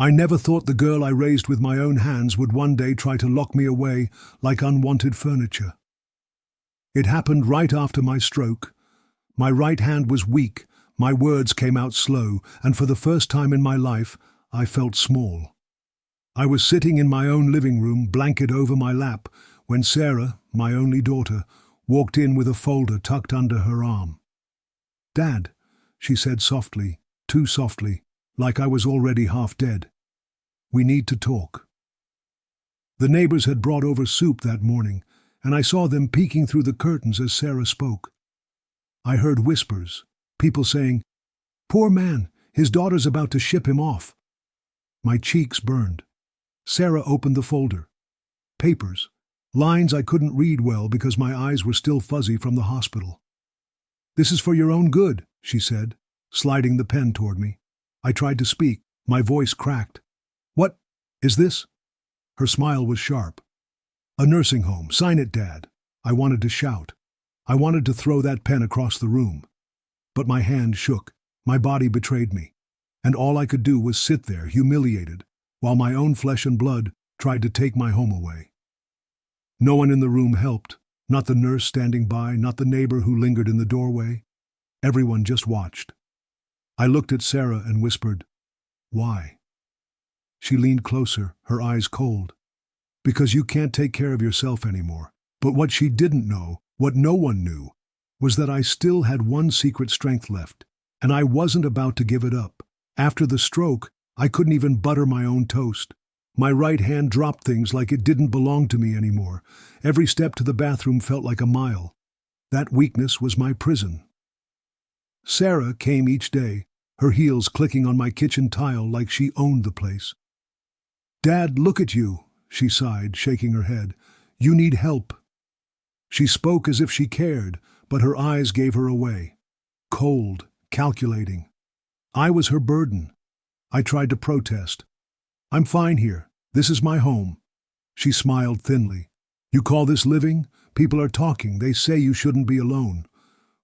I never thought the girl I raised with my own hands would one day try to lock me away like unwanted furniture. It happened right after my stroke. My right hand was weak, my words came out slow, and for the first time in my life, I felt small. I was sitting in my own living room, blanket over my lap, when Sarah, my only daughter, walked in with a folder tucked under her arm. "Dad," she said softly, too softly, like I was already half dead. "We need to talk." The neighbors had brought over soup that morning, and I saw them peeking through the curtains as Sarah spoke. I heard whispers, people saying, "Poor man, his daughter's about to ship him off." My cheeks burned. Sarah opened the folder. Papers, lines I couldn't read well because my eyes were still fuzzy from the hospital. "This is for your own good," she said, sliding the pen toward me. I tried to speak, my voice cracked. "What is this?" Her smile was sharp. "A nursing home. Sign it, Dad." I wanted to shout. I wanted to throw that pen across the room. But my hand shook, my body betrayed me, and all I could do was sit there, humiliated, while my own flesh and blood tried to take my home away. No one in the room helped, not the nurse standing by, not the neighbor who lingered in the doorway. Everyone just watched. I looked at Sarah and whispered, "Why?" She leaned closer, her eyes cold. "Because you can't take care of yourself anymore." But what she didn't know, what no one knew, was that I still had one secret strength left, and I wasn't about to give it up. After the stroke, I couldn't even butter my own toast. My right hand dropped things like it didn't belong to me anymore. Every step to the bathroom felt like a mile. That weakness was my prison. Sarah came each day, her heels clicking on my kitchen tile like she owned the place. "Dad, look at you," she sighed, shaking her head. "You need help." She spoke as if she cared, but her eyes gave her away. Cold, calculating. I was her burden. I tried to protest. "I'm fine here. This is my home." She smiled thinly. "You call this living? People are talking. They say you shouldn't be alone."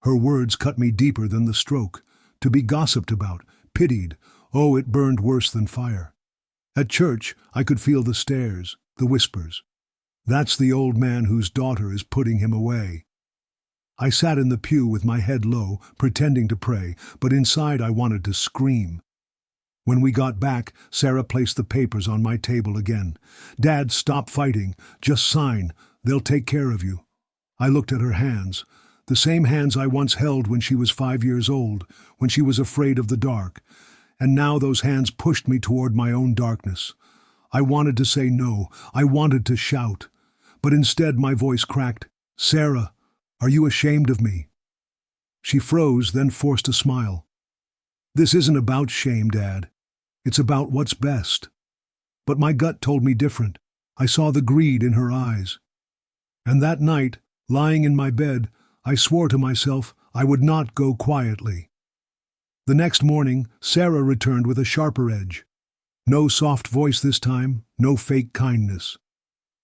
Her words cut me deeper than the stroke. To be gossiped about, pitied, oh, it burned worse than fire. At church, I could feel the stares, the whispers. "That's the old man whose daughter is putting him away." I sat in the pew with my head low, pretending to pray, but inside I wanted to scream. When we got back, Sarah placed the papers on my table again. "Dad, stop fighting. Just sign. They'll take care of you." I looked at her hands, the same hands I once held when she was 5 years old, when she was afraid of the dark. And now those hands pushed me toward my own darkness. I wanted to say no. I wanted to shout. But instead my voice cracked. "Sarah, are you ashamed of me?" She froze, then forced a smile. "This isn't about shame, Dad. It's about what's best." But my gut told me different. I saw the greed in her eyes. And that night, lying in my bed, I swore to myself I would not go quietly. The next morning, Sarah returned with a sharper edge. No soft voice this time, no fake kindness.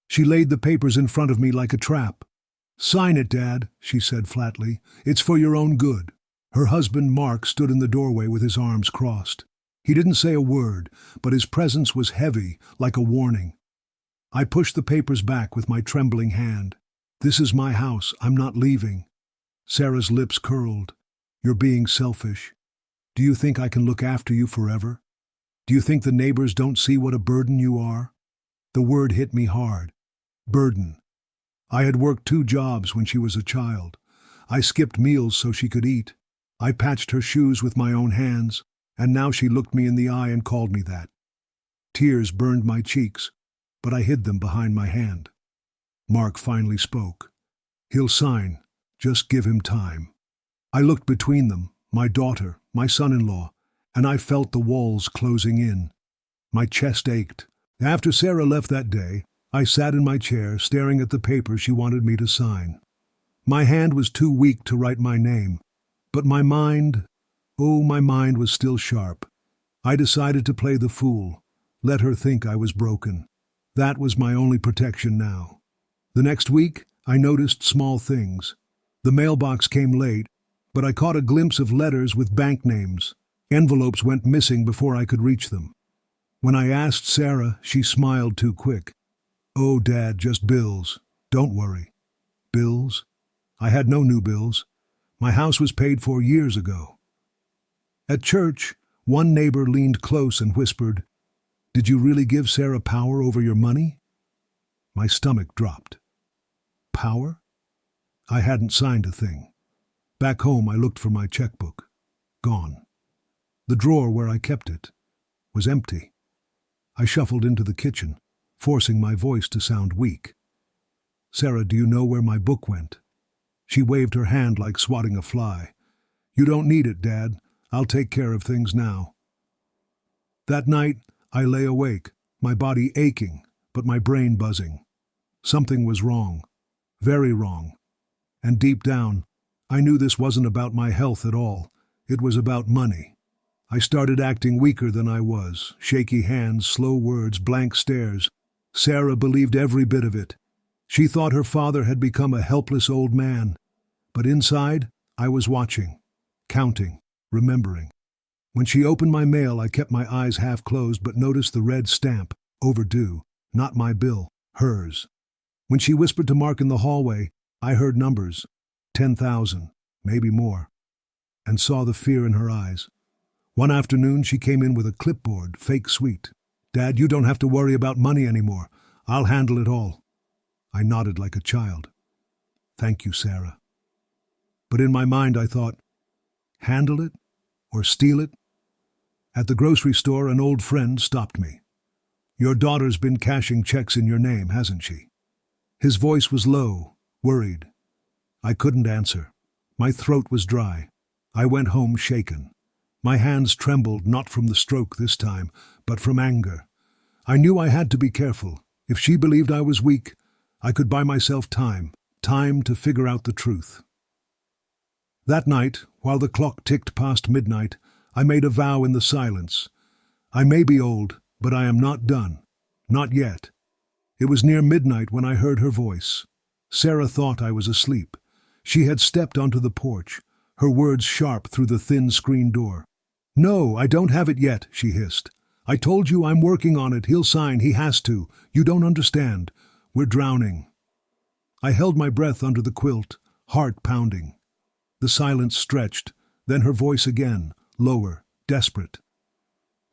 She laid the papers in front of me like a trap. "Sign it, Dad," she said flatly. "It's for your own good." Her husband, Mark, stood in the doorway with his arms crossed. He didn't say a word, but his presence was heavy, like a warning. I pushed the papers back with my trembling hand. "This is my house. I'm not leaving." Sarah's lips curled. "You're being selfish. Do you think I can look after you forever? Do you think the neighbors don't see what a burden you are?" The word hit me hard. Burden. I had worked 2 jobs when she was a child. I skipped meals so she could eat. I patched her shoes with my own hands, and now she looked me in the eye and called me that. Tears burned my cheeks, but I hid them behind my hand. Mark finally spoke. "He'll sign. Just give him time." I looked between them, my daughter, my son-in-law, and I felt the walls closing in. My chest ached. After Sarah left that day, I sat in my chair staring at the paper she wanted me to sign. My hand was too weak to write my name, but my mind, my mind was still sharp. I decided to play the fool, let her think I was broken. That was my only protection now. The next week, I noticed small things. The mailbox came late, but I caught a glimpse of letters with bank names. Envelopes went missing before I could reach them. When I asked Sarah, she smiled too quick. "Oh, Dad, just bills. Don't worry." Bills? I had no new bills. My house was paid for years ago. At church, one neighbor leaned close and whispered, "Did you really give Sarah power over your money?" My stomach dropped. Power? I hadn't signed a thing. Back home, I looked for my checkbook. Gone. The drawer where I kept it was empty. I shuffled into the kitchen, forcing my voice to sound weak. "Sarah, do you know where my book went?" She waved her hand like swatting a fly. "You don't need it, Dad. I'll take care of things now." That night, I lay awake, my body aching, but my brain buzzing. Something was wrong. Very wrong. And deep down, I knew this wasn't about my health at all. It was about money. I started acting weaker than I was. Shaky hands, slow words, blank stares. Sarah believed every bit of it. She thought her father had become a helpless old man. But inside, I was watching, counting, remembering. When she opened my mail, I kept my eyes half closed but noticed the red stamp, overdue, not my bill, hers. When she whispered to Mark in the hallway, I heard numbers, 10,000, maybe more, and saw the fear in her eyes. One afternoon, she came in with a clipboard, fake sweet. "Dad, you don't have to worry about money anymore. I'll handle it all." I nodded like a child. "Thank you, Sarah." But in my mind I thought, handle it or steal it? At the grocery store, an old friend stopped me. "Your daughter's been cashing checks in your name, hasn't she?" His voice was low, worried. I couldn't answer. My throat was dry. I went home shaken. My hands trembled, not from the stroke this time, but from anger. I knew I had to be careful. If she believed I was weak, I could buy myself time to figure out the truth. That night, while the clock ticked past midnight, I made a vow in the silence. I may be old, but I am not done. Not yet. It was near midnight when I heard her voice. Sarah thought I was asleep. She had stepped onto the porch, her words sharp through the thin screen door. "No, I don't have it yet," she hissed. "I told you I'm working on it. He'll sign. He has to. You don't understand. We're drowning." I held my breath under the quilt, heart pounding. The silence stretched, then her voice again, lower, desperate.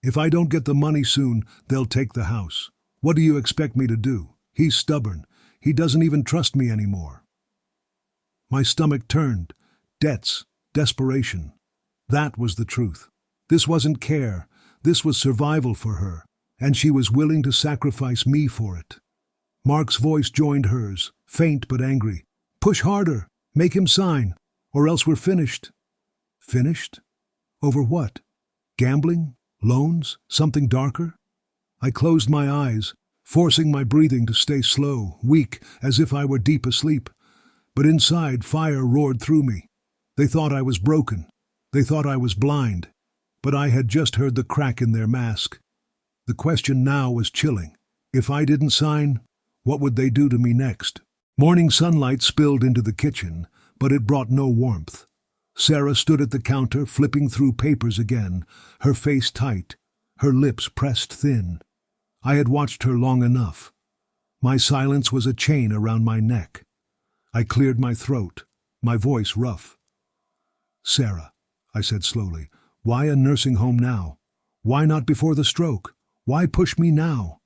"If I don't get the money soon, they'll take the house. What do you expect me to do? He's stubborn. He doesn't even trust me anymore." My stomach turned. Debts, desperation. That was the truth. This wasn't care. This was survival for her, and she was willing to sacrifice me for it. Mark's voice joined hers, faint but angry. "Push harder. Make him sign, or else we're finished." Finished? Over what? Gambling? Loans? Something darker? I closed my eyes, forcing my breathing to stay slow, weak, as if I were deep asleep. But inside, fire roared through me. They thought I was broken. They thought I was blind. But I had just heard the crack in their mask. The question now was chilling. If I didn't sign, what would they do to me next? Morning sunlight spilled into the kitchen, but it brought no warmth. Sarah stood at the counter, flipping through papers again, her face tight, her lips pressed thin. I had watched her long enough. My silence was a chain around my neck. I cleared my throat, my voice rough. "Sarah," I said slowly, "why a nursing home now? Why not before the stroke? Why push me now?"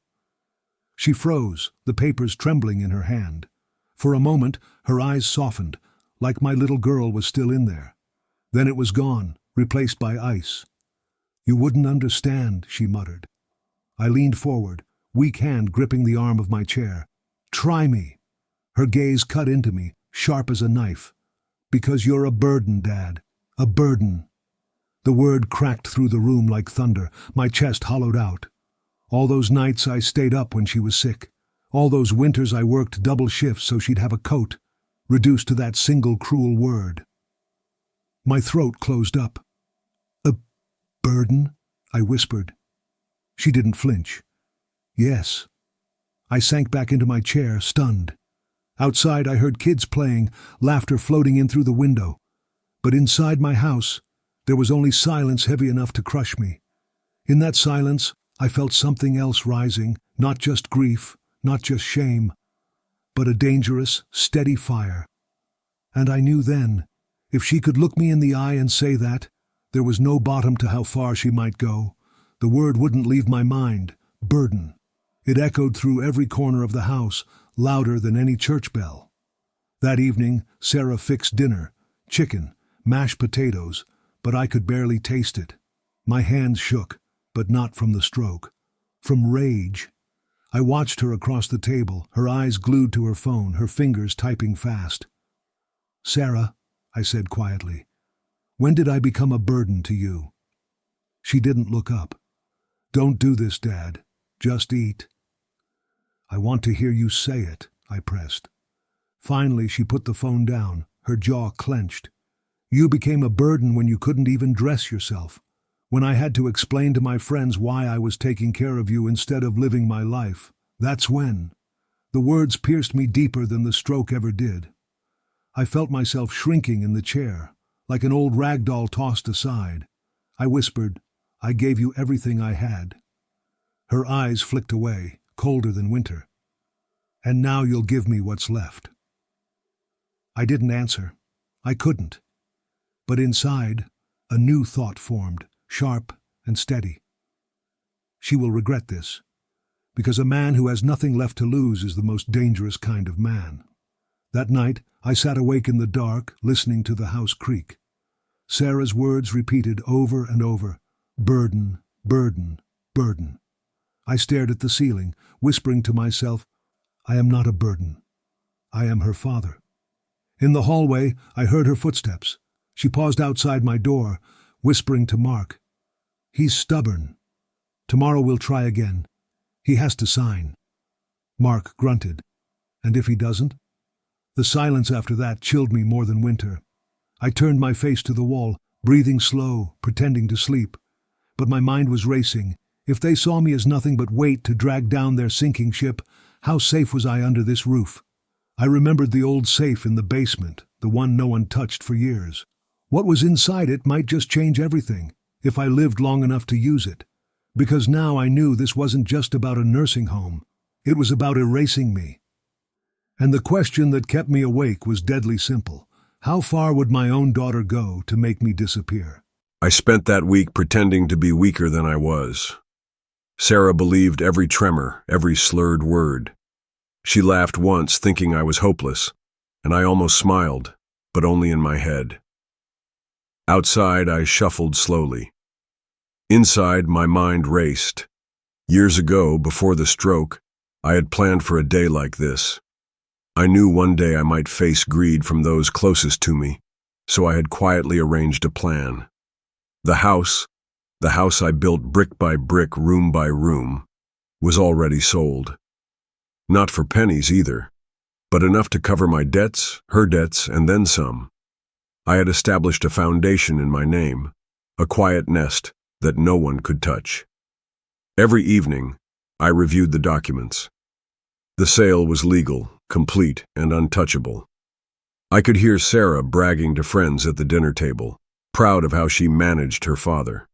She froze, the papers trembling in her hand. For a moment, her eyes softened, like my little girl was still in there. Then it was gone, replaced by ice. "You wouldn't understand," she muttered. I leaned forward, weak hand gripping the arm of my chair. "Try me." Her gaze cut into me, sharp as a knife. "Because you're a burden, Dad. A burden." The word cracked through the room like thunder, my chest hollowed out. All those nights I stayed up when she was sick. All those winters I worked double shifts so she'd have a coat, reduced to that single cruel word. My throat closed up. "A burden?" I whispered. She didn't flinch. "Yes." I sank back into my chair, stunned. Outside I heard kids playing, laughter floating in through the window. But inside my house, there was only silence heavy enough to crush me. In that silence, I felt something else rising, not just grief, not just shame, but a dangerous, steady fire. And I knew then, if she could look me in the eye and say that, there was no bottom to how far she might go. The word wouldn't leave my mind, burden. It echoed through every corner of the house, louder than any church bell. That evening, Sarah fixed dinner, chicken, mashed potatoes, but I could barely taste it. My hands shook, but not from the stroke. From rage. I watched her across the table, her eyes glued to her phone, her fingers typing fast. "Sarah," I said quietly, "when did I become a burden to you?" She didn't look up. "Don't do this, Dad. Just eat." "I want to hear you say it," I pressed. Finally, she put the phone down, her jaw clenched. "You became a burden when you couldn't even dress yourself. When I had to explain to my friends why I was taking care of you instead of living my life. That's when." The words pierced me deeper than the stroke ever did. I felt myself shrinking in the chair, like an old rag doll tossed aside. I whispered, "I gave you everything I had." Her eyes flicked away, colder than winter. "And now you'll give me what's left." I didn't answer. I couldn't. But inside, a new thought formed, sharp and steady. She will regret this, because a man who has nothing left to lose is the most dangerous kind of man. That night, I sat awake in the dark, listening to the house creak. Sarah's words repeated over and over, "Burden, burden, burden." I stared at the ceiling, whispering to myself, "I am not a burden. I am her father." In the hallway, I heard her footsteps. She paused outside my door, whispering to Mark, "He's stubborn. Tomorrow we'll try again. He has to sign." Mark grunted. "And if he doesn't?" The silence after that chilled me more than winter. I turned my face to the wall, breathing slow, pretending to sleep. But my mind was racing. If they saw me as nothing but weight to drag down their sinking ship, how safe was I under this roof? I remembered the old safe in the basement, the one no one touched for years. What was inside it might just change everything, if I lived long enough to use it. Because now I knew this wasn't just about a nursing home. It was about erasing me. And the question that kept me awake was deadly simple. How far would my own daughter go to make me disappear? I spent that week pretending to be weaker than I was. Sarah believed every tremor, every slurred word. She laughed once, thinking I was hopeless, and I almost smiled, but only in my head. Outside, I shuffled slowly. Inside, my mind raced. Years ago, before the stroke, I had planned for a day like this. I knew one day I might face greed from those closest to me, so I had quietly arranged a plan. The house I built brick by brick, room by room, was already sold. Not for pennies either, but enough to cover my debts, her debts, and then some. I had established a foundation in my name, a quiet nest that no one could touch. Every evening, I reviewed the documents. The sale was legal, complete, and untouchable. I could hear Sarah bragging to friends at the dinner table, proud of how she managed her father.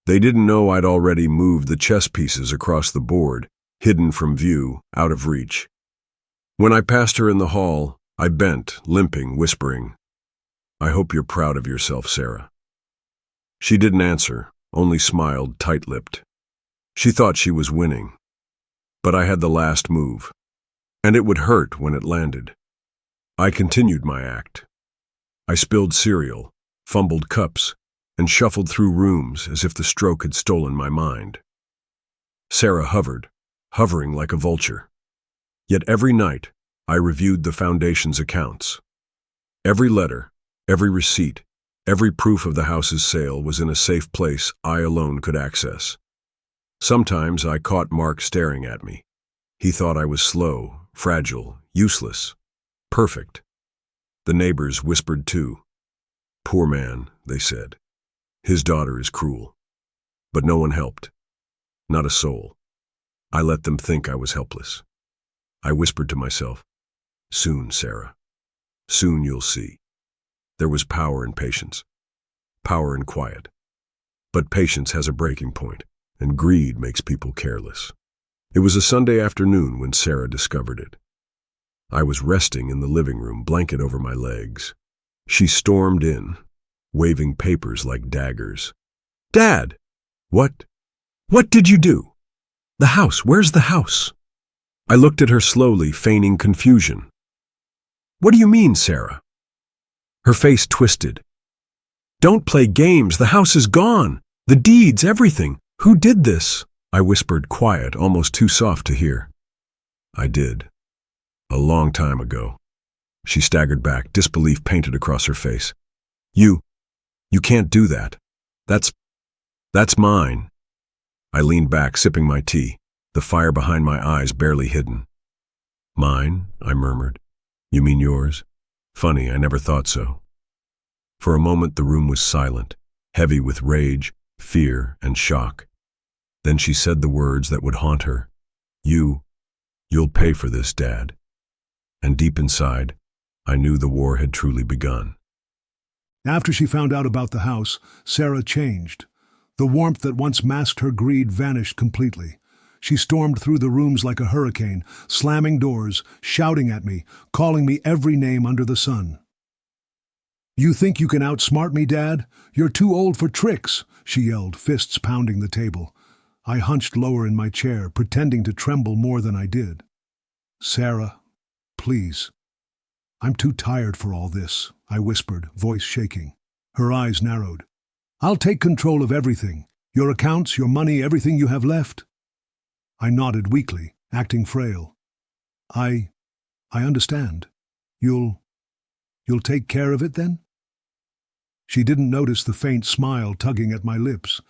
They didn't know I'd already moved the chess pieces across the board, hidden from view, out of reach. When I passed her in the hall, I bent, limping, whispering, "I hope you're proud of yourself, Sarah." She didn't answer, only smiled, tight-lipped. She thought she was winning. But I had the last move, and it would hurt when it landed. I continued my act. I spilled cereal, fumbled cups, and shuffled through rooms as if the stroke had stolen my mind. Sarah hovered, hovering like a vulture. Yet every night, I reviewed the foundation's accounts. Every letter, every receipt, every proof of the house's sale was in a safe place I alone could access. Sometimes I caught Mark staring at me. He thought I was slow, fragile, useless, perfect. The neighbors whispered too. "Poor man," they said. "His daughter is cruel." But no one helped. Not a soul. I let them think I was helpless. I whispered to myself, "Soon, Sarah. Soon you'll see." There was power in patience. Power in quiet. But patience has a breaking point. and greed makes people careless. It was a Sunday afternoon when Sarah discovered it. I was resting in the living room, blanket over my legs. She stormed in, waving papers like daggers. "Dad! What did you do? The house, where's the house?" I looked at her slowly, feigning confusion. "What do you mean, Sarah?" Her face twisted. "Don't play games, the house is gone. The deeds, everything. Who did this?" I whispered, quiet, almost too soft to hear. "I did. A long time ago." She staggered back, disbelief painted across her face. You can't do that. That's mine." I leaned back, sipping my tea, the fire behind my eyes barely hidden. "Mine?" I murmured. "You mean yours? Funny, I never thought so." For a moment the room was silent, heavy with rage, fear, and shock. Then she said the words that would haunt her. You'll pay for this, Dad." And deep inside, I knew the war had truly begun. After she found out about the house, Sarah changed. The warmth that once masked her greed vanished completely. She stormed through the rooms like a hurricane, slamming doors, shouting at me, calling me every name under the sun. "You think you can outsmart me, Dad? You're too old for tricks," she yelled, fists pounding the table. I hunched lower in my chair, pretending to tremble more than I did. "Sarah, please. I'm too tired for all this," I whispered, voice shaking. Her eyes narrowed. "I'll take control of everything. Your accounts, your money, everything you have left." I nodded weakly, acting frail. I understand. You'll take care of it then?" She didn't notice the faint smile tugging at my lips.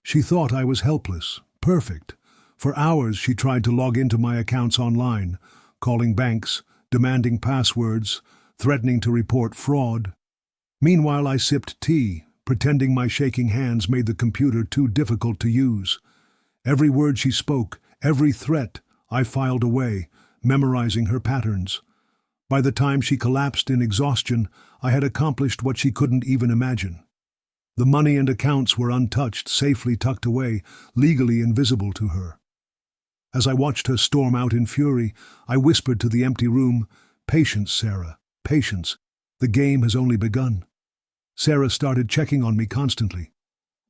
She thought I was helpless, perfect. For hours she tried to log into my accounts online, calling banks, demanding passwords, threatening to report fraud. Meanwhile I sipped tea, pretending my shaking hands made the computer too difficult to use. Every word she spoke, every threat, I filed away, memorizing her patterns. By the time she collapsed in exhaustion, I had accomplished what she couldn't even imagine. The money and accounts were untouched, safely tucked away, legally invisible to her. As I watched her storm out in fury, I whispered to the empty room, "Patience, Sarah, patience. The game has only begun." Sarah started checking on me constantly.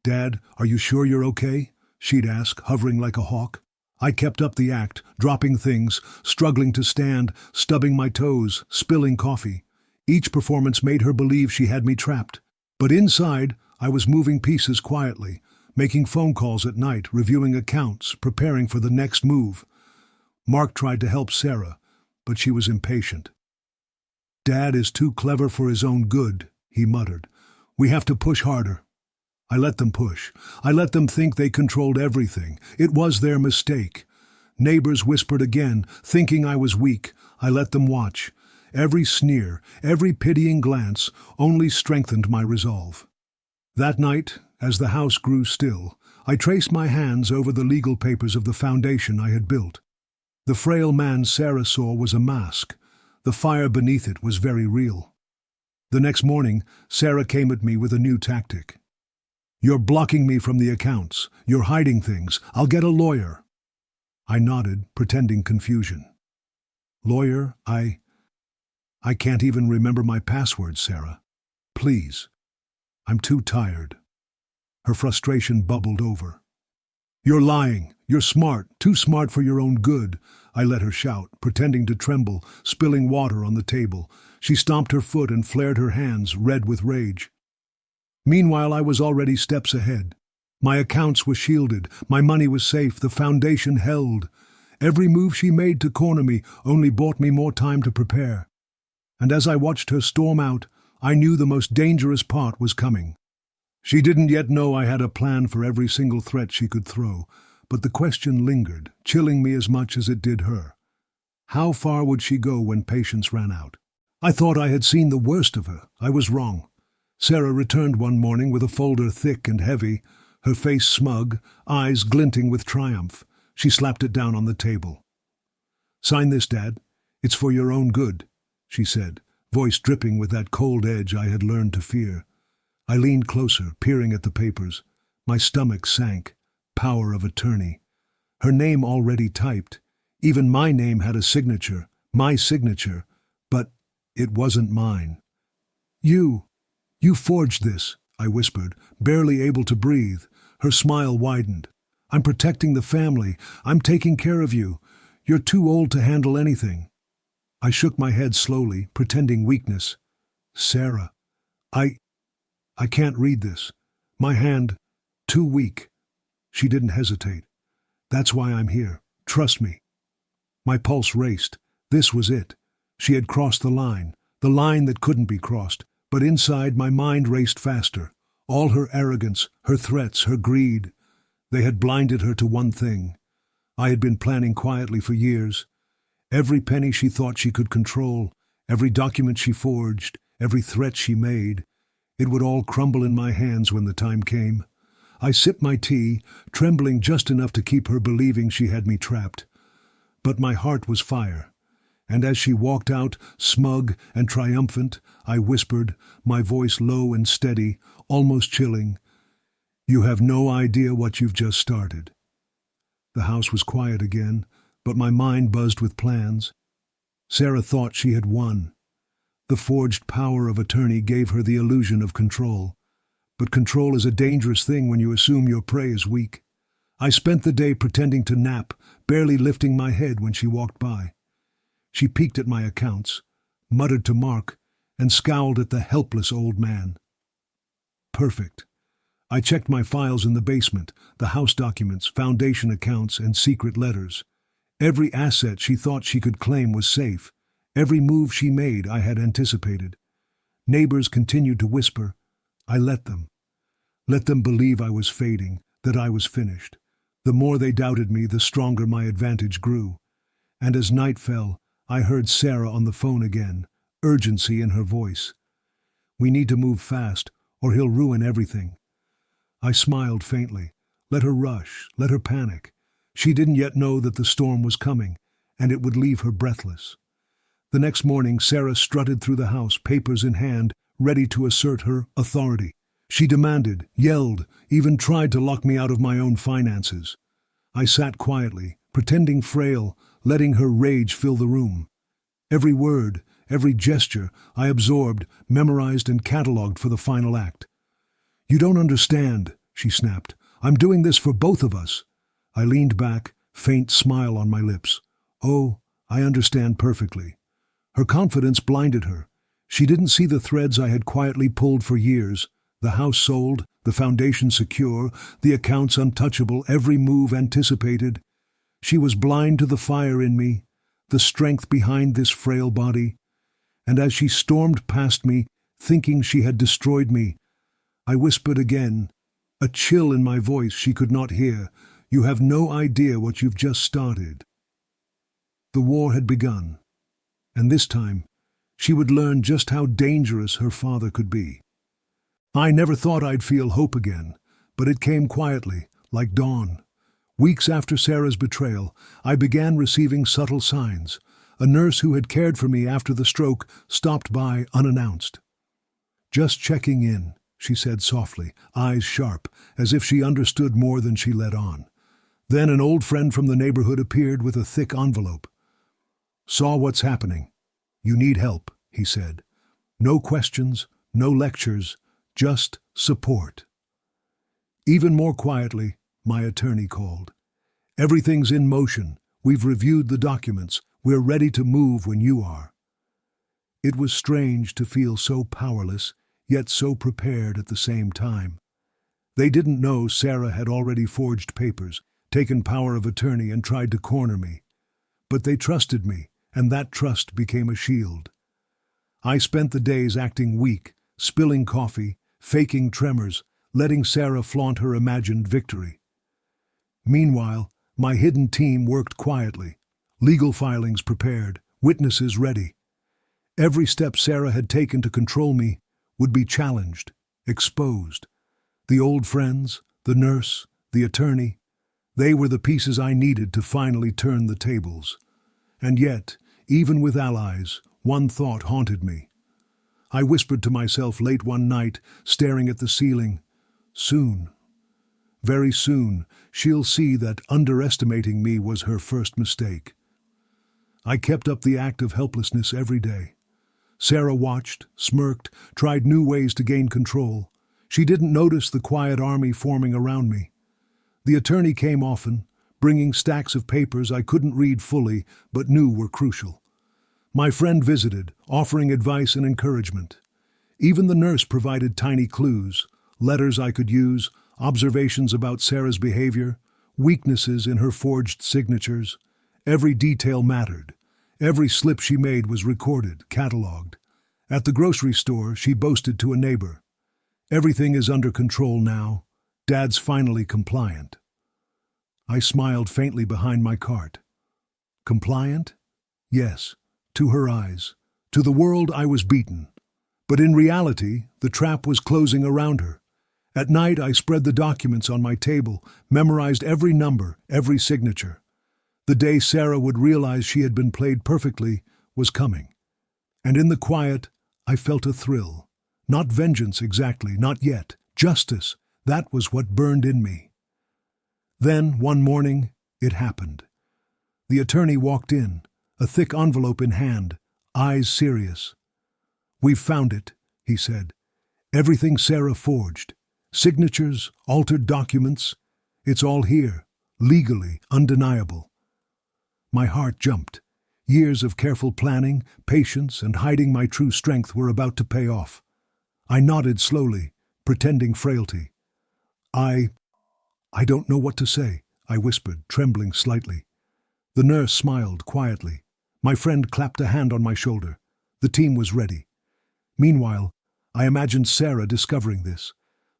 "Dad, are you sure you're okay?" she'd ask, hovering like a hawk. I kept up the act, dropping things, struggling to stand, stubbing my toes, spilling coffee. Each performance made her believe she had me trapped. But inside, I was moving pieces quietly, making phone calls at night, reviewing accounts, preparing for the next move. Mark tried to help Sarah, but she was impatient. "Dad is too clever for his own good," he muttered. "We have to push harder." I let them push. I let them think they controlled everything. It was their mistake. Neighbors whispered again, thinking I was weak. I let them watch. Every sneer, every pitying glance only strengthened my resolve. That night, as the house grew still, I traced my hands over the legal papers of the foundation I had built. The frail man Sarah saw was a mask. The fire beneath it was very real. The next morning, Sarah came at me with a new tactic. "You're blocking me from the accounts. You're hiding things. I'll get a lawyer." I nodded, pretending confusion. "Lawyer? I can't even remember my password, Sarah. Please. I'm too tired." Her frustration bubbled over. "You're lying. You're smart, too smart for your own good," I let her shout, pretending to tremble, spilling water on the table. She stomped her foot and flared her hands, red with rage. Meanwhile, I was already steps ahead. My accounts were shielded, my money was safe, the foundation held. Every move she made to corner me only bought me more time to prepare. And as I watched her storm out, I knew the most dangerous part was coming. She didn't yet know I had a plan for every single threat she could throw, but the question lingered, chilling me as much as it did her. How far would she go when patience ran out? I thought I had seen the worst of her. I was wrong. Sarah returned one morning with a folder thick and heavy, her face smug, eyes glinting with triumph. She slapped it down on the table. "Sign this, Dad. It's for your own good," she said, voice dripping with that cold edge I had learned to fear. I leaned closer, peering at the papers. My stomach sank. power of attorney. Her name already typed. Even my name had a signature, my signature, but it wasn't mine. You forged this, I whispered, barely able to breathe. Her smile widened. I'm protecting the family. I'm taking care of you. You're too old to handle anything. I shook my head slowly, pretending weakness. Sarah, I can't read this. My hand, too weak. She didn't hesitate. That's why I'm here. Trust me. My pulse raced. This was it. She had crossed the line that couldn't be crossed, but inside my mind raced faster. All her arrogance, her threats, her greed. They had blinded her to one thing. I had been planning quietly for years. Every penny she thought she could control, every document she forged, every threat she made, it would all crumble in my hands when the time came. I sipped my tea, trembling just enough to keep her believing she had me trapped. But my heart was fire, and as she walked out, smug and triumphant, I whispered, my voice low and steady, almost chilling, "You have no idea what you've just started." The house was quiet again, but my mind buzzed with plans. Sarah thought she had won. The forged power of attorney gave her the illusion of control. But control is a dangerous thing when you assume your prey is weak. I spent the day pretending to nap, barely lifting my head when she walked by. She peeked at my accounts, muttered to Mark, and scowled at the helpless old man. Perfect. I checked my files in the basement, the house documents, foundation accounts, and secret letters. Every asset she thought she could claim was safe. Every move she made I had anticipated. Neighbors continued to whisper. I let them. Let them believe I was fading, that I was finished. The more they doubted me, the stronger my advantage grew. And as night fell, I heard Sarah on the phone again, urgency in her voice. We need to move fast, or he'll ruin everything. I smiled faintly. Let her rush, let her panic. She didn't yet know that the storm was coming, and it would leave her breathless. The next morning, Sarah strutted through the house, papers in hand, ready to assert her authority. She demanded, yelled, even tried to lock me out of my own finances. I sat quietly, pretending frail, letting her rage fill the room. Every word, every gesture, I absorbed, memorized, and catalogued for the final act. You don't understand, she snapped. I'm doing this for both of us. I leaned back, faint smile on my lips. Oh, I understand perfectly. Her confidence blinded her. She didn't see the threads I had quietly pulled for years. The house sold, the foundation secure, the accounts untouchable, every move anticipated. She was blind to the fire in me, the strength behind this frail body. And as she stormed past me, thinking she had destroyed me, I whispered again, a chill in my voice she could not hear. You have no idea what you've just started. The war had begun, and this time she would learn just how dangerous her father could be. I never thought I'd feel hope again, but it came quietly, like dawn. Weeks after Sarah's betrayal, I began receiving subtle signs. A nurse who had cared for me after the stroke stopped by unannounced. "Just checking in," she said softly, eyes sharp, as if she understood more than she let on. Then an old friend from the neighborhood appeared with a thick envelope. "Saw what's happening. You need help," he said. "No questions, no lectures, just support." Even more quietly, my attorney called. "Everything's in motion. We've reviewed the documents. We're ready to move when you are." It was strange to feel so powerless, yet so prepared at the same time. They didn't know Sarah had already forged papers, taken power of attorney, and tried to corner me. But they trusted me, and that trust became a shield. I spent the days acting weak, spilling coffee, faking tremors, letting Sarah flaunt her imagined victory. Meanwhile, my hidden team worked quietly, legal filings prepared, witnesses ready. Every step Sarah had taken to control me would be challenged, exposed. The old friends, the nurse, the attorney, they were the pieces I needed to finally turn the tables. And yet, even with allies, one thought haunted me. I whispered to myself late one night, staring at the ceiling, "Soon, Very soon, she'll see that underestimating me was her first mistake. I kept up the act of helplessness every day. Sarah watched, smirked, tried new ways to gain control. She didn't notice the quiet army forming around me. The attorney came often, bringing stacks of papers I couldn't read fully but knew were crucial. My friend visited, offering advice and encouragement. Even the nurse provided tiny clues, letters I could use, observations about Sarah's behavior, weaknesses in her forged signatures. Every detail mattered. Every slip she made was recorded, catalogued. At the grocery store, she boasted to a neighbor, "Everything is under control now. Dad's finally compliant." I smiled faintly behind my cart. Compliant? Yes, to her eyes. To the world, I was beaten. But in reality, the trap was closing around her. At night, I spread the documents on my table, memorized every number, every signature. The day Sarah would realize she had been played perfectly was coming. And in the quiet, I felt a thrill. Not vengeance exactly, not yet. Justice, that was what burned in me. Then, one morning, it happened. The attorney walked in, a thick envelope in hand, eyes serious. "We've found it," he said. "Everything Sarah forged. Signatures, altered documents. It's all here, legally, undeniable." My heart jumped. Years of careful planning, patience, and hiding my true strength were about to pay off. I nodded slowly, pretending frailty. I don't know what to say," I whispered, trembling slightly. The nurse smiled quietly. My friend clapped a hand on my shoulder. The team was ready. Meanwhile, I imagined Sarah discovering this.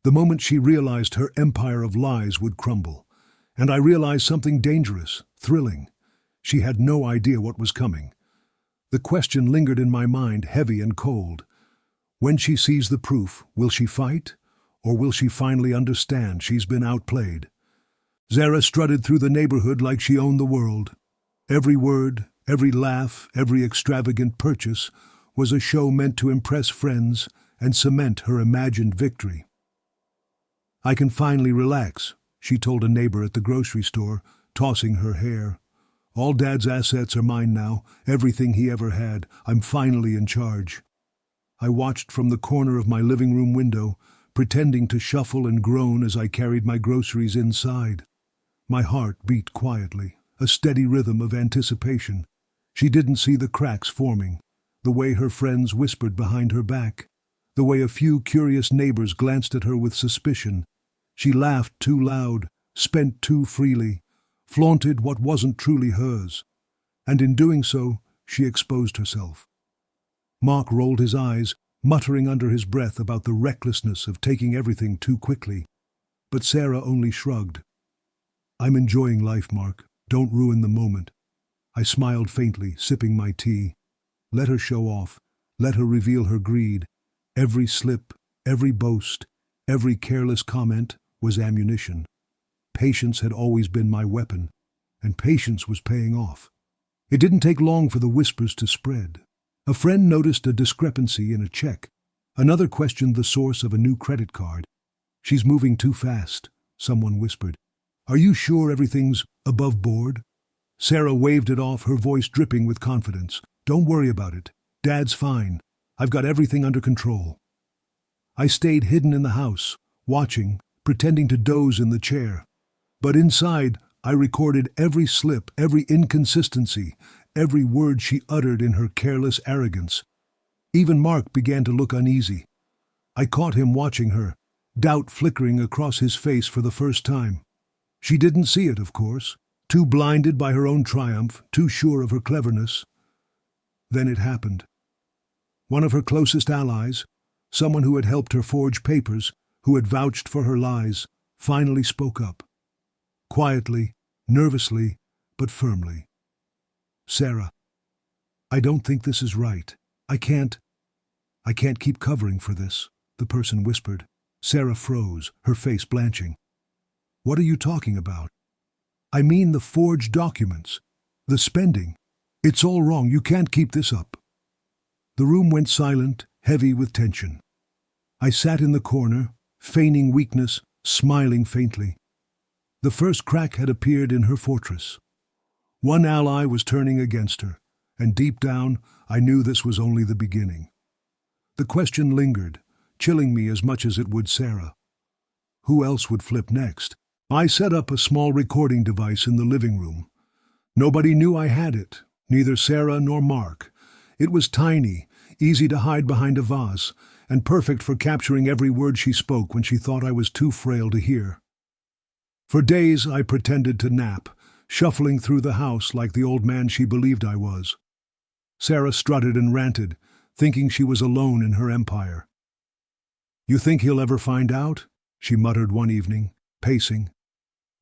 The moment she realized her empire of lies would crumble. And I realized something dangerous, thrilling. She had no idea what was coming. The question lingered in my mind, heavy and cold. When she sees the proof, will she fight? Or will she finally understand she's been outplayed? Sarah strutted through the neighborhood like she owned the world. Every word, every laugh, every extravagant purchase was a show meant to impress friends and cement her imagined victory. "I can finally relax," she told a neighbor at the grocery store, tossing her hair. "All Dad's assets are mine now, everything he ever had. I'm finally in charge." I watched from the corner of my living room window, pretending to shuffle and groan as I carried my groceries inside. My heart beat quietly, a steady rhythm of anticipation. She didn't see the cracks forming, the way her friends whispered behind her back, the way a few curious neighbors glanced at her with suspicion. She laughed too loud, spent too freely, flaunted what wasn't truly hers. And in doing so, she exposed herself. Mark rolled his eyes, muttering under his breath about the recklessness of taking everything too quickly. But Sarah only shrugged. "I'm enjoying life, Mark. Don't ruin the moment." I smiled faintly, sipping my tea. Let her show off. Let her reveal her greed. Every slip, every boast, every careless comment was ammunition. Patience had always been my weapon, and patience was paying off. It didn't take long for the whispers to spread. A friend noticed a discrepancy in a check. Another questioned the source of a new credit card. "She's moving too fast," someone whispered. "Are you sure everything's above board?" Sarah waved it off, her voice dripping with confidence. "Don't worry about it. Dad's fine. I've got everything under control." I stayed hidden in the house, watching, pretending to doze in the chair. But inside, I recorded every slip, every inconsistency, every word she uttered in her careless arrogance. Even Mark began to look uneasy. I caught him watching her, doubt flickering across his face for the first time. She didn't see it, of course, too blinded by her own triumph, too sure of her cleverness. Then it happened. One of her closest allies, someone who had helped her forge papers, who had vouched for her lies, finally spoke up. Quietly, nervously, but firmly. "Sarah, I don't think this is right. I can't keep covering for this," the person whispered. Sarah froze, her face blanching. "What are you talking about?" "I mean the forged documents, the spending. It's all wrong. You can't keep this up." The room went silent, heavy with tension. I sat in the corner, feigning weakness, smiling faintly. The first crack had appeared in her fortress. One ally was turning against her, and deep down I knew this was only the beginning. The question lingered, chilling me as much as it would Sarah. Who else would flip next? I set up a small recording device in the living room. Nobody knew I had it, neither Sarah nor Mark. It was tiny, easy to hide behind a vase, and perfect for capturing every word she spoke when she thought I was too frail to hear. For days I pretended to nap, shuffling through the house like the old man she believed I was. Sarah strutted and ranted, thinking she was alone in her empire. "You think he'll ever find out?" she muttered one evening, pacing.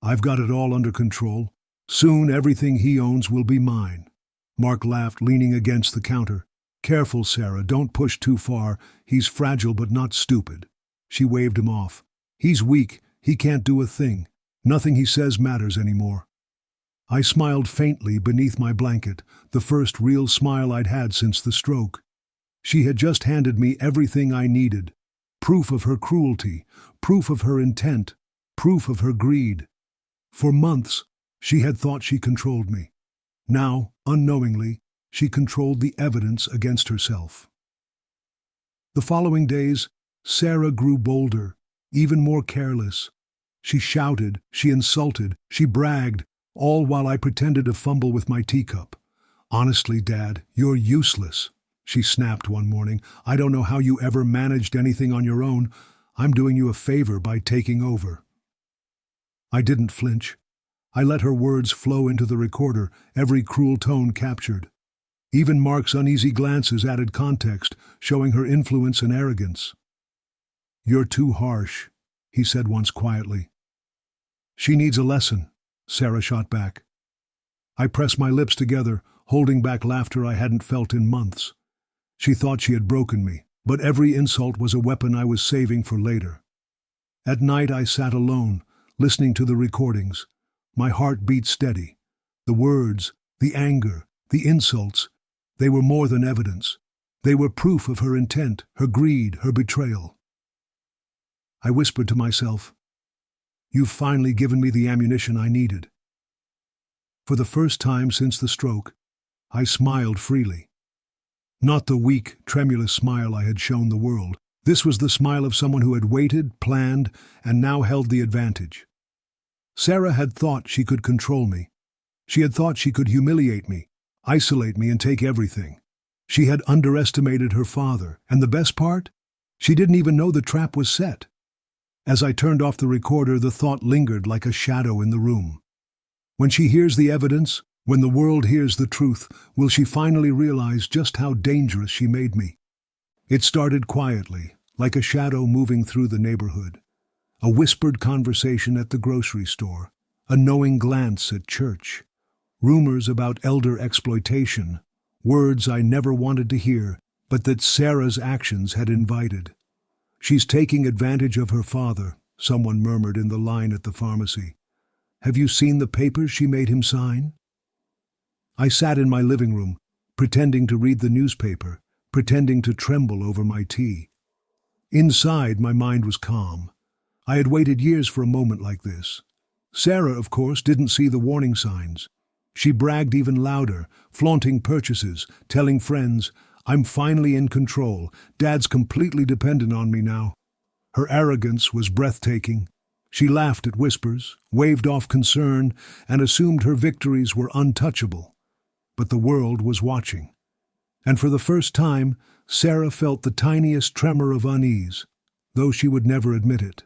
"I've got it all under control. Soon everything he owns will be mine." Mark laughed, leaning against the counter. "Careful, Sarah, don't push too far. He's fragile but not stupid." She waved him off. "He's weak, he can't do a thing. Nothing he says matters anymore." I smiled faintly beneath my blanket, the first real smile I'd had since the stroke. She had just handed me everything I needed. Proof of her cruelty, proof of her intent, proof of her greed. For months, she had thought she controlled me. Now, unknowingly, she controlled the evidence against herself. The following days, Sarah grew bolder, even more careless. She shouted, she insulted, she bragged, all while I pretended to fumble with my teacup. "Honestly, Dad, you're useless," she snapped one morning. "I don't know how you ever managed anything on your own. I'm doing you a favor by taking over." I didn't flinch. I let her words flow into the recorder, every cruel tone captured. Even Mark's uneasy glances added context, showing her influence and arrogance. "You're too harsh," he said once quietly. "She needs a lesson," Sarah shot back. I pressed my lips together, holding back laughter I hadn't felt in months. She thought she had broken me, but every insult was a weapon I was saving for later. At night I sat alone, listening to the recordings. My heart beat steady. The words, the anger, the insults, they were more than evidence. They were proof of her intent, her greed, her betrayal. I whispered to myself, "You've finally given me the ammunition I needed." For the first time since the stroke, I smiled freely. Not the weak, tremulous smile I had shown the world. This was the smile of someone who had waited, planned, and now held the advantage. Sarah had thought she could control me. She had thought she could humiliate me, isolate me, and take everything. She had underestimated her father, and the best part? She didn't even know the trap was set. As I turned off the recorder, the thought lingered like a shadow in the room. When she hears the evidence, when the world hears the truth, will she finally realize just how dangerous she made me? It started quietly, like a shadow moving through the neighborhood. A whispered conversation at the grocery store, a knowing glance at church, rumors about elder exploitation, words I never wanted to hear, but that Sarah's actions had invited. "She's taking advantage of her father," someone murmured in the line at the pharmacy. "Have you seen the papers she made him sign?" I sat in my living room, pretending to read the newspaper, pretending to tremble over my tea. Inside, my mind was calm. I had waited years for a moment like this. Sarah, of course, didn't see the warning signs. She bragged even louder, flaunting purchases, telling friends, "I'm finally in control. Dad's completely dependent on me now." Her arrogance was breathtaking. She laughed at whispers, waved off concern, and assumed her victories were untouchable. But the world was watching. And for the first time, Sarah felt the tiniest tremor of unease, though she would never admit it.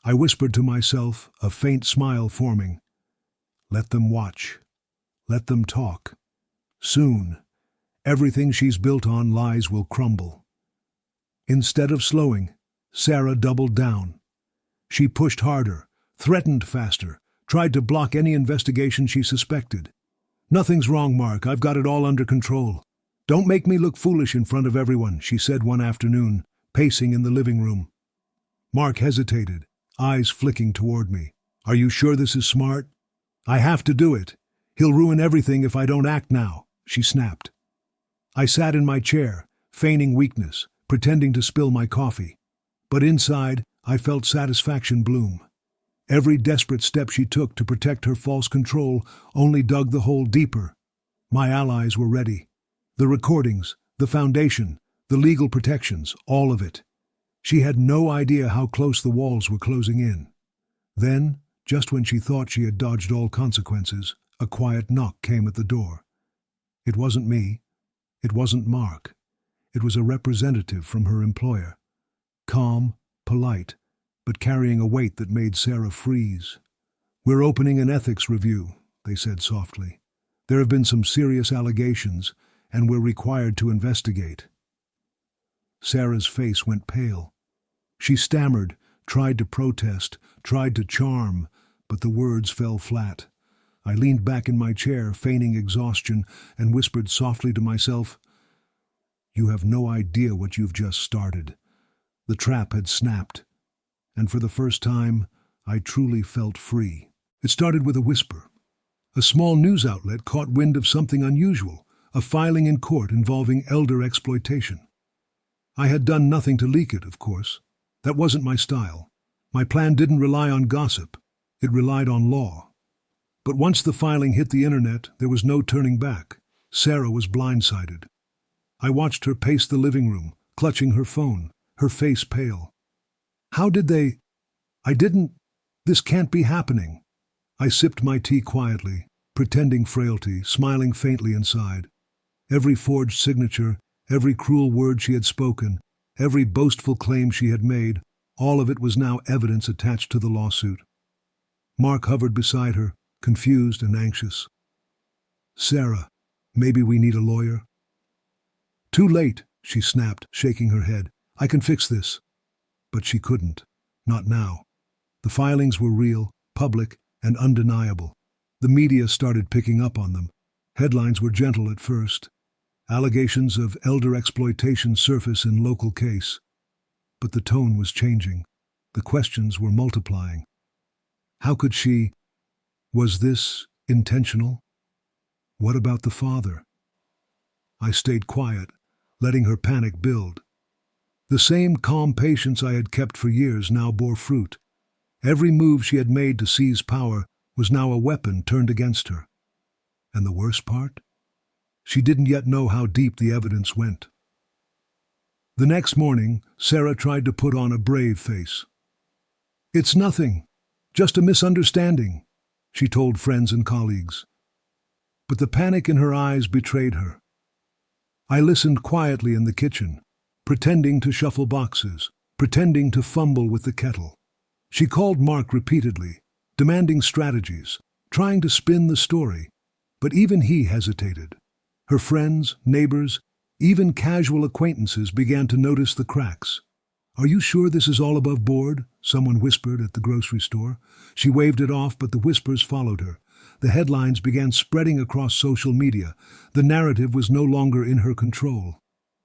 I whispered to myself, a faint smile forming. Let them watch. Let them talk. Soon, everything she's built on lies will crumble. Instead of slowing, Sarah doubled down. She pushed harder, threatened faster, tried to block any investigation she suspected. "Nothing's wrong, Mark. I've got it all under control. Don't make me look foolish in front of everyone," she said one afternoon, pacing in the living room. Mark hesitated, eyes flicking toward me. "Are you sure this is smart?" "I have to do it. He'll ruin everything if I don't act now," she snapped. I sat in my chair, feigning weakness, pretending to spill my coffee. But inside, I felt satisfaction bloom. Every desperate step she took to protect her false control only dug the hole deeper. My allies were ready. The recordings, the foundation, the legal protections, all of it. She had no idea how close the walls were closing in. Then, just when she thought she had dodged all consequences, a quiet knock came at the door. It wasn't me. It wasn't Mark. It was a representative from her employer. Calm, polite, but carrying a weight that made Sarah freeze. "We're opening an ethics review," they said softly. "There have been some serious allegations, and we're required to investigate." Sarah's face went pale. She stammered, tried to protest, tried to charm, but the words fell flat. I leaned back in my chair, feigning exhaustion, and whispered softly to myself, "You have no idea what you've just started." The trap had snapped, and for the first time, I truly felt free. It started with a whisper. A small news outlet caught wind of something unusual, a filing in court involving elder exploitation. I had done nothing to leak it, of course. That wasn't my style. My plan didn't rely on gossip. It relied on law. But once the filing hit the internet, there was no turning back. Sarah was blindsided. I watched her pace the living room, clutching her phone, her face pale. "How did they? I didn't. This can't be happening." I sipped my tea quietly, pretending frailty, smiling faintly inside. Every forged signature, every cruel word she had spoken, every boastful claim she had made, all of it was now evidence attached to the lawsuit. Mark hovered beside her, confused and anxious. "Sarah, maybe we need a lawyer?" "Too late," she snapped, shaking her head. "I can fix this." But she couldn't. Not now. The filings were real, public, and undeniable. The media started picking up on them. Headlines were gentle at first. Allegations of elder exploitation surface in local case. But the tone was changing. The questions were multiplying. How could she? Was this intentional? What about the father? I stayed quiet, letting her panic build. The same calm patience I had kept for years now bore fruit. Every move she had made to seize power was now a weapon turned against her. And the worst part? She didn't yet know how deep the evidence went. The next morning, Sarah tried to put on a brave face. "It's nothing, just a misunderstanding," she told friends and colleagues. But the panic in her eyes betrayed her. I listened quietly in the kitchen, pretending to shuffle boxes, pretending to fumble with the kettle. She called Mark repeatedly, demanding strategies, trying to spin the story, but even he hesitated. Her friends, neighbors, even casual acquaintances began to notice the cracks. "Are you sure this is all above board?" someone whispered at the grocery store. She waved it off, but the whispers followed her. The headlines began spreading across social media. The narrative was no longer in her control.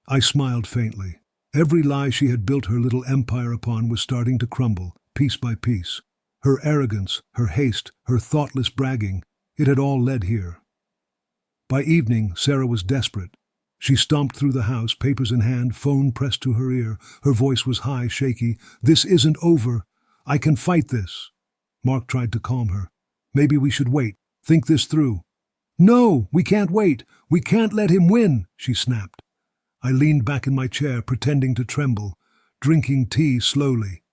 I smiled faintly. Every lie she had built her little empire upon was starting to crumble, piece by piece. Her arrogance, her haste, her thoughtless bragging, it had all led here. By evening, Sarah was desperate. She stomped through the house, papers in hand, phone pressed to her ear. Her voice was high, shaky. "This isn't over. I can fight this." Mark tried to calm her. "Maybe we should wait. Think this through." "No, we can't wait. We can't let him win," she snapped. I leaned back in my chair, pretending to tremble, drinking tea slowly.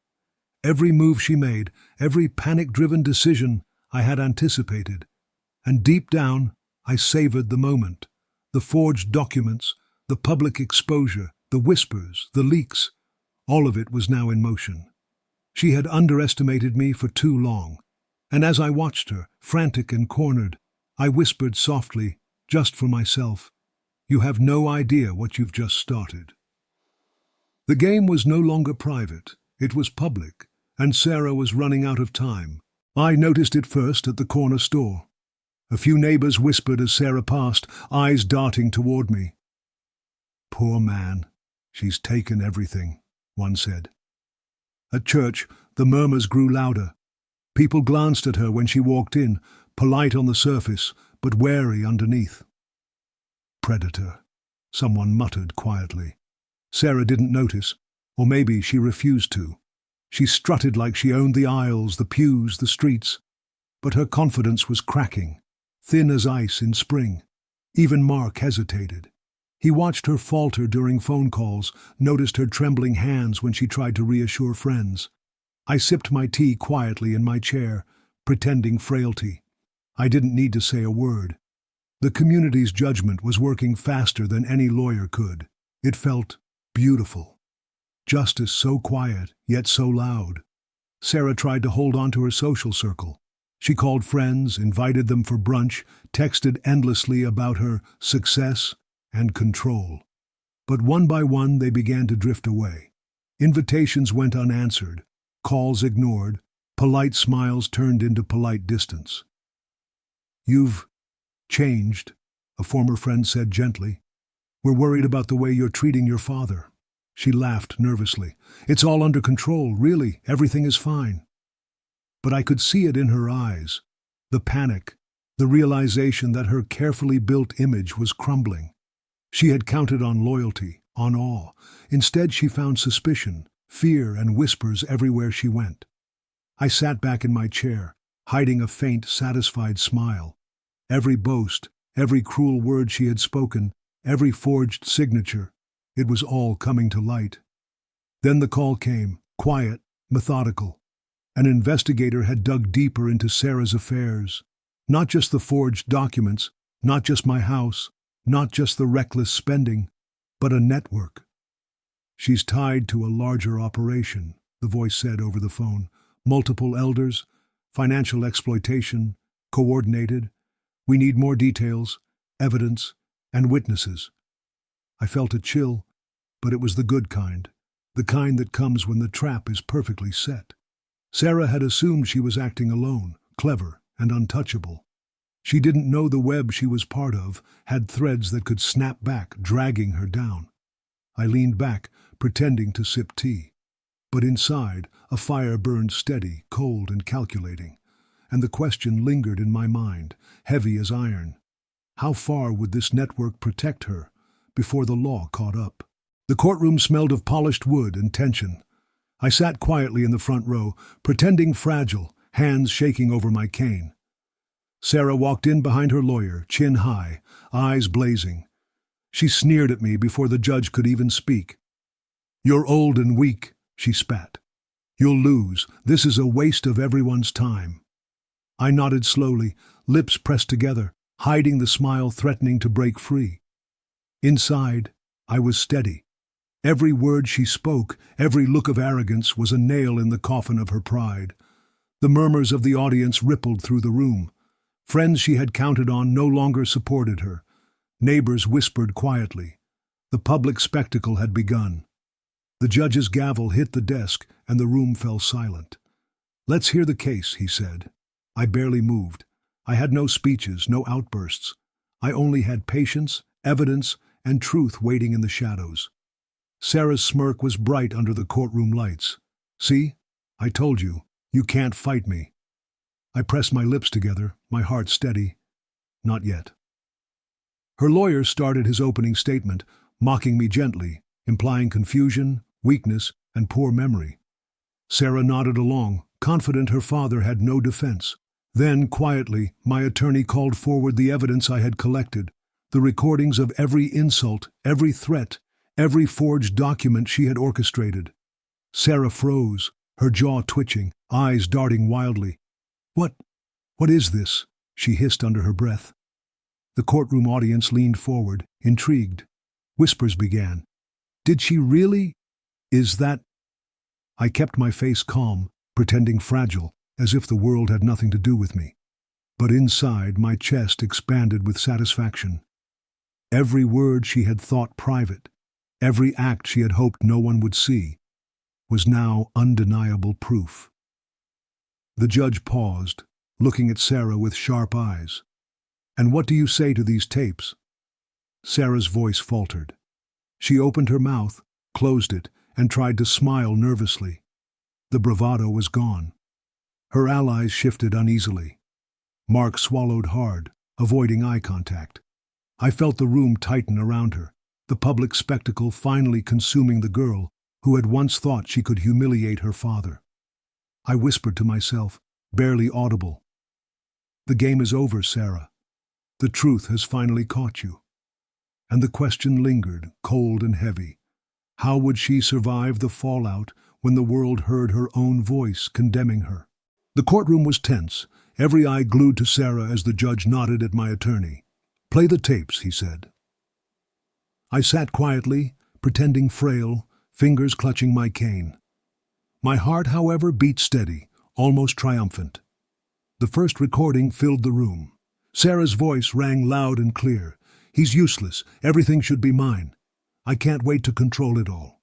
Every move she made, every panic-driven decision, I had anticipated. And deep down, I savored the moment. The forged documents, the public exposure, the whispers, the leaks, all of it was now in motion. She had underestimated me for too long. And as I watched her, frantic and cornered, I whispered softly, just for myself, "You have no idea what you've just started." The game was no longer private, it was public, and Sarah was running out of time. I noticed it first at the corner store. A few neighbors whispered as Sarah passed, eyes darting toward me. "Poor man, she's taken everything," one said. At church, the murmurs grew louder. People glanced at her when she walked in, polite on the surface, but wary underneath. "Predator," someone muttered quietly. Sarah didn't notice, or maybe she refused to. She strutted like she owned the aisles, the pews, the streets. But her confidence was cracking, thin as ice in spring. Even Mark hesitated. He watched her falter during phone calls, noticed her trembling hands when she tried to reassure friends. I sipped my tea quietly in my chair, pretending frailty. I didn't need to say a word. The community's judgment was working faster than any lawyer could. It felt beautiful. Justice so quiet, yet so loud. Sarah tried to hold on to her social circle. She called friends, invited them for brunch, texted endlessly about her success and control. But one by one they began to drift away. Invitations went unanswered, calls ignored, polite smiles turned into polite distance. "You've changed," a former friend said gently. "We're worried about the way you're treating your father." She laughed nervously. "It's all under control, really, everything is fine." But I could see it in her eyes, the panic, the realization that her carefully built image was crumbling. She had counted on loyalty, on awe. Instead she found suspicion, fear, and whispers everywhere she went. I sat back in my chair, hiding a faint, satisfied smile. Every boast, every cruel word she had spoken, every forged signature, it was all coming to light. Then the call came, quiet, methodical. An investigator had dug deeper into Sarah's affairs. Not just the forged documents, not just my house, not just the reckless spending, but a network. "She's tied to a larger operation," the voice said over the phone. "Multiple elders, financial exploitation, coordinated. We need more details, evidence, and witnesses." I felt a chill, but it was the good kind, the kind that comes when the trap is perfectly set. Sarah had assumed she was acting alone, clever and untouchable. She didn't know the web she was part of had threads that could snap back, dragging her down. I leaned back, pretending to sip tea. But inside, a fire burned steady, cold and calculating. And the question lingered in my mind, heavy as iron. How far would this network protect her before the law caught up? The courtroom smelled of polished wood and tension. I sat quietly in the front row, pretending fragile, hands shaking over my cane. Sarah walked in behind her lawyer, chin high, eyes blazing. She sneered at me before the judge could even speak. "You're old and weak," she spat. "You'll lose. This is a waste of everyone's time." I nodded slowly, lips pressed together, hiding the smile threatening to break free. Inside, I was steady. Every word she spoke, every look of arrogance was a nail in the coffin of her pride. The murmurs of the audience rippled through the room. Friends she had counted on no longer supported her. Neighbors whispered quietly. The public spectacle had begun. The judge's gavel hit the desk and the room fell silent. "Let's hear the case," he said. I barely moved. I had no speeches, no outbursts. I only had patience, evidence, and truth waiting in the shadows. Sarah's smirk was bright under the courtroom lights. "See? I told you. You can't fight me." I pressed my lips together, my heart steady. Not yet. Her lawyer started his opening statement, mocking me gently, implying confusion, weakness, and poor memory. Sarah nodded along, confident her father had no defense. Then, quietly, my attorney called forward the evidence I had collected, the recordings of every insult, every threat, every forged document she had orchestrated. Sarah froze, her jaw twitching, eyes darting wildly. What is this?" she hissed under her breath. The courtroom audience leaned forward, intrigued. Whispers began. "Did she really? Is that—" I kept my face calm, pretending fragile, as if the world had nothing to do with me. But inside, my chest expanded with satisfaction. Every word she had thought private, every act she had hoped no one would see, was now undeniable proof. The judge paused, looking at Sarah with sharp eyes. "And what do you say to these tapes?" Sarah's voice faltered. She opened her mouth, closed it, and tried to smile nervously. The bravado was gone. Her allies shifted uneasily. Mark swallowed hard, avoiding eye contact. I felt the room tighten around her, the public spectacle finally consuming the girl who had once thought she could humiliate her father. I whispered to myself, barely audible, "The game is over, Sarah. The truth has finally caught you." And the question lingered, cold and heavy. How would she survive the fallout when the world heard her own voice condemning her? The courtroom was tense, every eye glued to Sarah as the judge nodded at my attorney. "Play the tapes," he said. I sat quietly, pretending frail, fingers clutching my cane. My heart, however, beat steady, almost triumphant. The first recording filled the room. Sarah's voice rang loud and clear. "He's useless. Everything should be mine. I can't wait to control it all."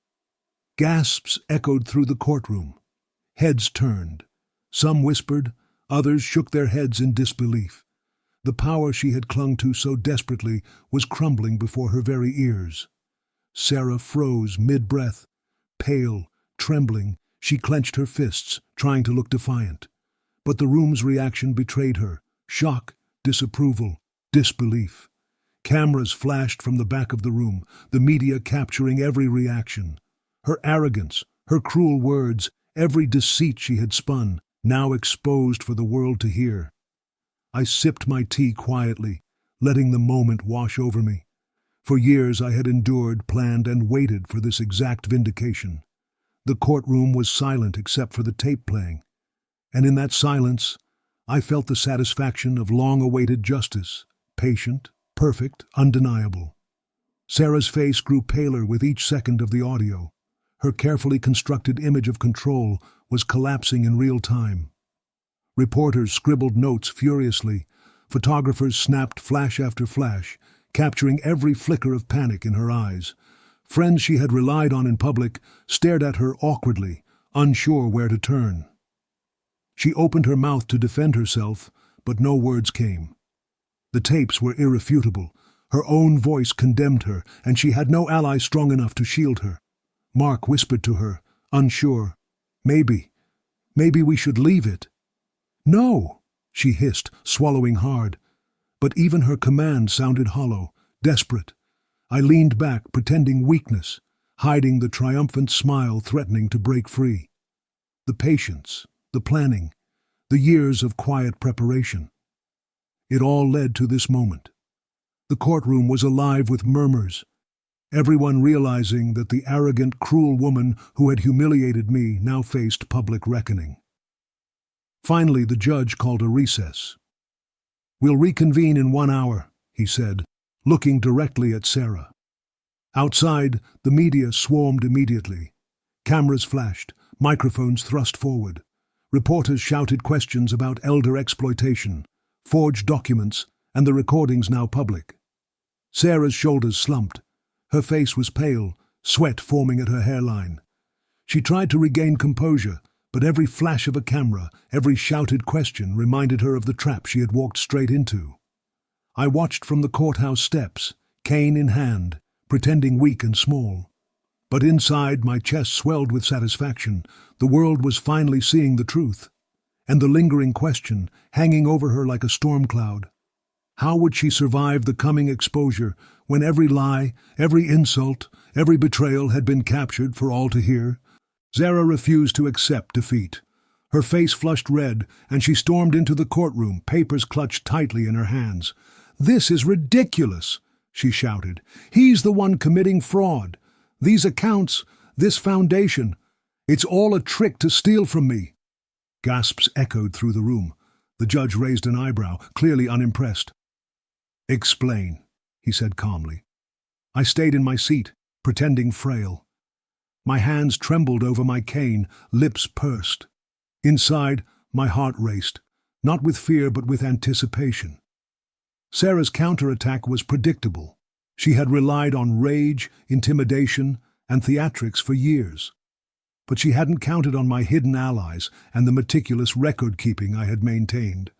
Gasps echoed through the courtroom. Heads turned. Some whispered, others shook their heads in disbelief. The power she had clung to so desperately was crumbling before her very ears. Sarah froze mid-breath. Pale, trembling, she clenched her fists, trying to look defiant. But the room's reaction betrayed her. Shock, disapproval, disbelief. Cameras flashed from the back of the room, the media capturing every reaction. Her arrogance, her cruel words, every deceit she had spun, now exposed for the world to hear. I sipped my tea quietly, letting the moment wash over me. For years I had endured, planned, and waited for this exact vindication. The courtroom was silent except for the tape playing. And in that silence, I felt the satisfaction of long-awaited justice, patient, perfect, undeniable. Sarah's face grew paler with each second of the audio. Her carefully constructed image of control was collapsing in real time. Reporters scribbled notes furiously. Photographers snapped flash after flash, capturing every flicker of panic in her eyes. Friends she had relied on in public stared at her awkwardly, unsure where to turn. She opened her mouth to defend herself, but no words came. The tapes were irrefutable. Her own voice condemned her, and she had no ally strong enough to shield her. Mark whispered to her, unsure, Maybe we should leave it." "No," she hissed, swallowing hard. But even her command sounded hollow, desperate. I leaned back, pretending weakness, hiding the triumphant smile threatening to break free. The patience, the planning, the years of quiet preparation. It all led to this moment. The courtroom was alive with murmurs, everyone realizing that the arrogant, cruel woman who had humiliated me now faced public reckoning. Finally, the judge called a recess. "We'll reconvene in 1 hour," he said, looking directly at Sarah. Outside, the media swarmed immediately. Cameras flashed, microphones thrust forward. Reporters shouted questions about elder exploitation, forged documents, and the recordings now public. Sarah's shoulders slumped. Her face was pale, sweat forming at her hairline. She tried to regain composure, but every flash of a camera, every shouted question reminded her of the trap she had walked straight into. I watched from the courthouse steps, cane in hand, pretending weak and small. But inside, my chest swelled with satisfaction. The world was finally seeing the truth. And the lingering question, hanging over her like a storm cloud. How would she survive the coming exposure when every lie, every insult, every betrayal had been captured for all to hear? Sarah refused to accept defeat. Her face flushed red, and she stormed into the courtroom, papers clutched tightly in her hands. "This is ridiculous," she shouted. "He's the one committing fraud. These accounts, this foundation, it's all a trick to steal from me." Gasps echoed through the room. The judge raised an eyebrow, clearly unimpressed. "Explain," he said calmly. I stayed in my seat, pretending frail. My hands trembled over my cane, lips pursed. Inside, my heart raced, not with fear but with anticipation. Sarah's counterattack was predictable. She had relied on rage, intimidation, and theatrics for years. But she hadn't counted on my hidden allies and the meticulous record-keeping I had maintained.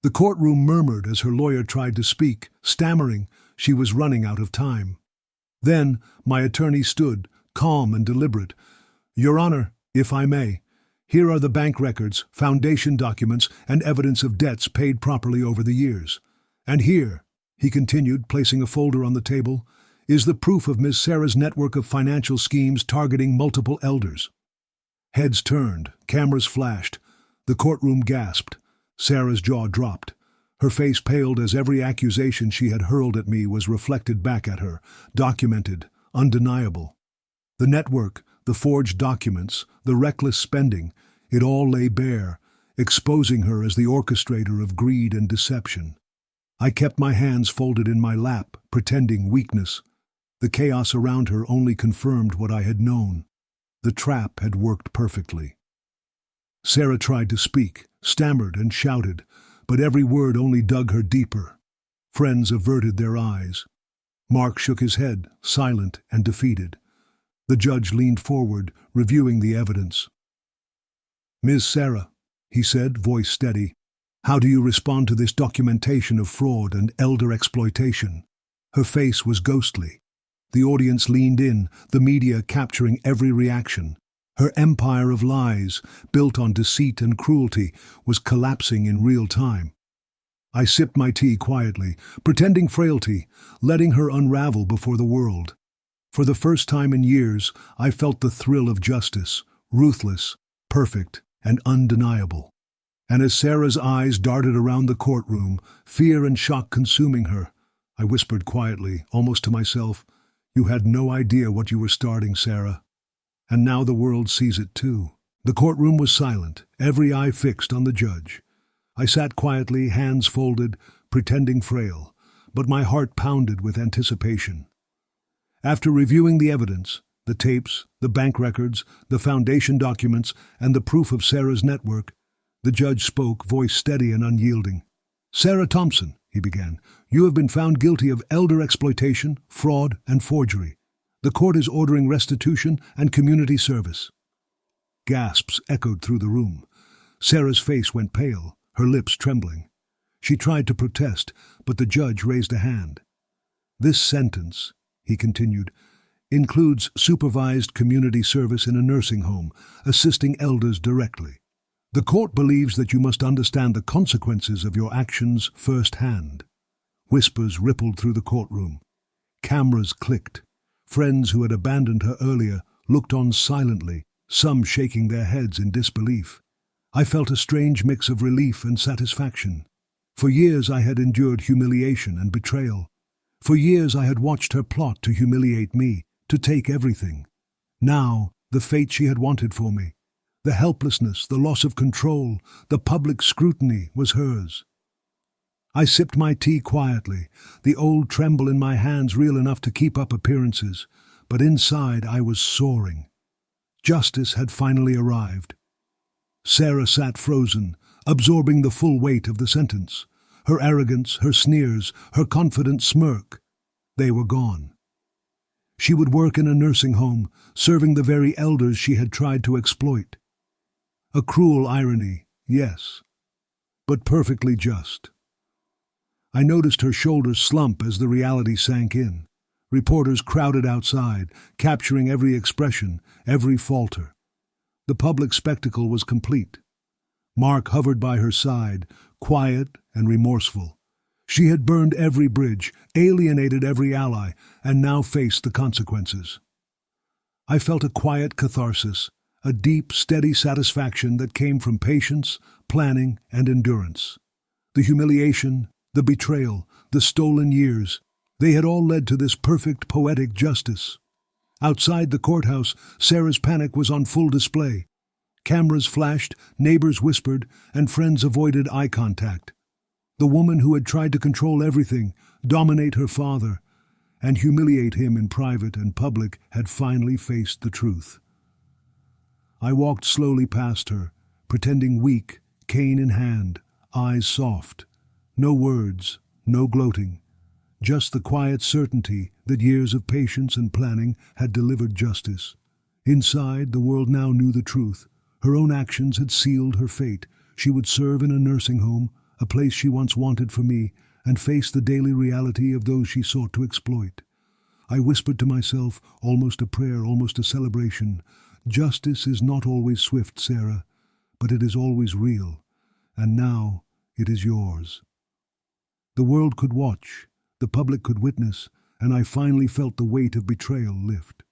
The courtroom murmured as her lawyer tried to speak, stammering she was running out of time. Then my attorney stood, calm and deliberate. "Your Honor, if I may, here are the bank records, foundation documents, and evidence of debts paid properly over the years. And here," he continued, placing a folder on the table, is the proof of Miss Sarah's network of financial schemes targeting multiple elders. Heads turned, cameras flashed. The courtroom gasped. Sarah's jaw dropped. Her face paled as every accusation she had hurled at me was reflected back at her, documented, undeniable. The network, the forged documents, the reckless spending, it all lay bare, exposing her as the orchestrator of greed and deception. I kept my hands folded in my lap, pretending weakness. The chaos around her only confirmed what I had known. The trap had worked perfectly. Sarah tried to speak, stammered and shouted, but every word only dug her deeper. Friends averted their eyes. Mark shook his head, silent and defeated. The judge leaned forward, reviewing the evidence. "Ms. Sarah," he said, voice steady, "how do you respond to this documentation of fraud and elder exploitation?" Her face was ghostly. The audience leaned in, the media capturing every reaction. Her empire of lies, built on deceit and cruelty, was collapsing in real time. I sipped my tea quietly, pretending frailty, letting her unravel before the world. For the first time in years, I felt the thrill of justice, ruthless, perfect, and undeniable. And as Sarah's eyes darted around the courtroom, fear and shock consuming her, I whispered quietly, almost to myself, "You had no idea what you were starting, Sarah. And now the world sees it too." The courtroom was silent, every eye fixed on the judge. I sat quietly, hands folded, pretending frail, but my heart pounded with anticipation. After reviewing the evidence, the tapes, the bank records, the foundation documents, and the proof of Sarah's network, the judge spoke, voice steady and unyielding. "Sarah Thompson," he began, "you have been found guilty of elder exploitation, fraud, and forgery. The court is ordering restitution and community service." Gasps echoed through the room. Sarah's face went pale, her lips trembling. She tried to protest, but the judge raised a hand. "This sentence," he continued, "includes supervised community service in a nursing home, assisting elders directly. The court believes that you must understand the consequences of your actions firsthand." Whispers rippled through the courtroom. Cameras clicked. Friends who had abandoned her earlier looked on silently, some shaking their heads in disbelief. I felt a strange mix of relief and satisfaction. For years I had endured humiliation and betrayal. For years I had watched her plot to humiliate me, to take everything. Now, the fate she had wanted for me, the helplessness, the loss of control, the public scrutiny was hers. I sipped my tea quietly, the old tremble in my hands real enough to keep up appearances, but inside I was soaring. Justice had finally arrived. Sarah sat frozen, absorbing the full weight of the sentence. Her arrogance, her sneers, her confident smirk, they were gone. She would work in a nursing home, serving the very elders she had tried to exploit. A cruel irony, yes, but perfectly just. I noticed her shoulders slump as the reality sank in. Reporters crowded outside, capturing every expression, every falter. The public spectacle was complete. Mark hovered by her side, quiet and remorseful. She had burned every bridge, alienated every ally, and now faced the consequences. I felt a quiet catharsis, a deep, steady satisfaction that came from patience, planning, and endurance. The humiliation, the betrayal, the stolen years, they had all led to this perfect, poetic justice. Outside the courthouse, Sarah's panic was on full display. Cameras flashed, neighbors whispered, and friends avoided eye contact. The woman who had tried to control everything, dominate her father, and humiliate him in private and public had finally faced the truth. I walked slowly past her, pretending weak, cane in hand, eyes soft. No words, no gloating, just the quiet certainty that years of patience and planning had delivered justice. Inside, the world now knew the truth. Her own actions had sealed her fate. She would serve in a nursing home, a place she once wanted for me, and face the daily reality of those she sought to exploit. I whispered to myself, almost a prayer, almost a celebration, "Justice is not always swift, Sarah, but it is always real, and now it is yours." The world could watch, the public could witness, and I finally felt the weight of betrayal lift.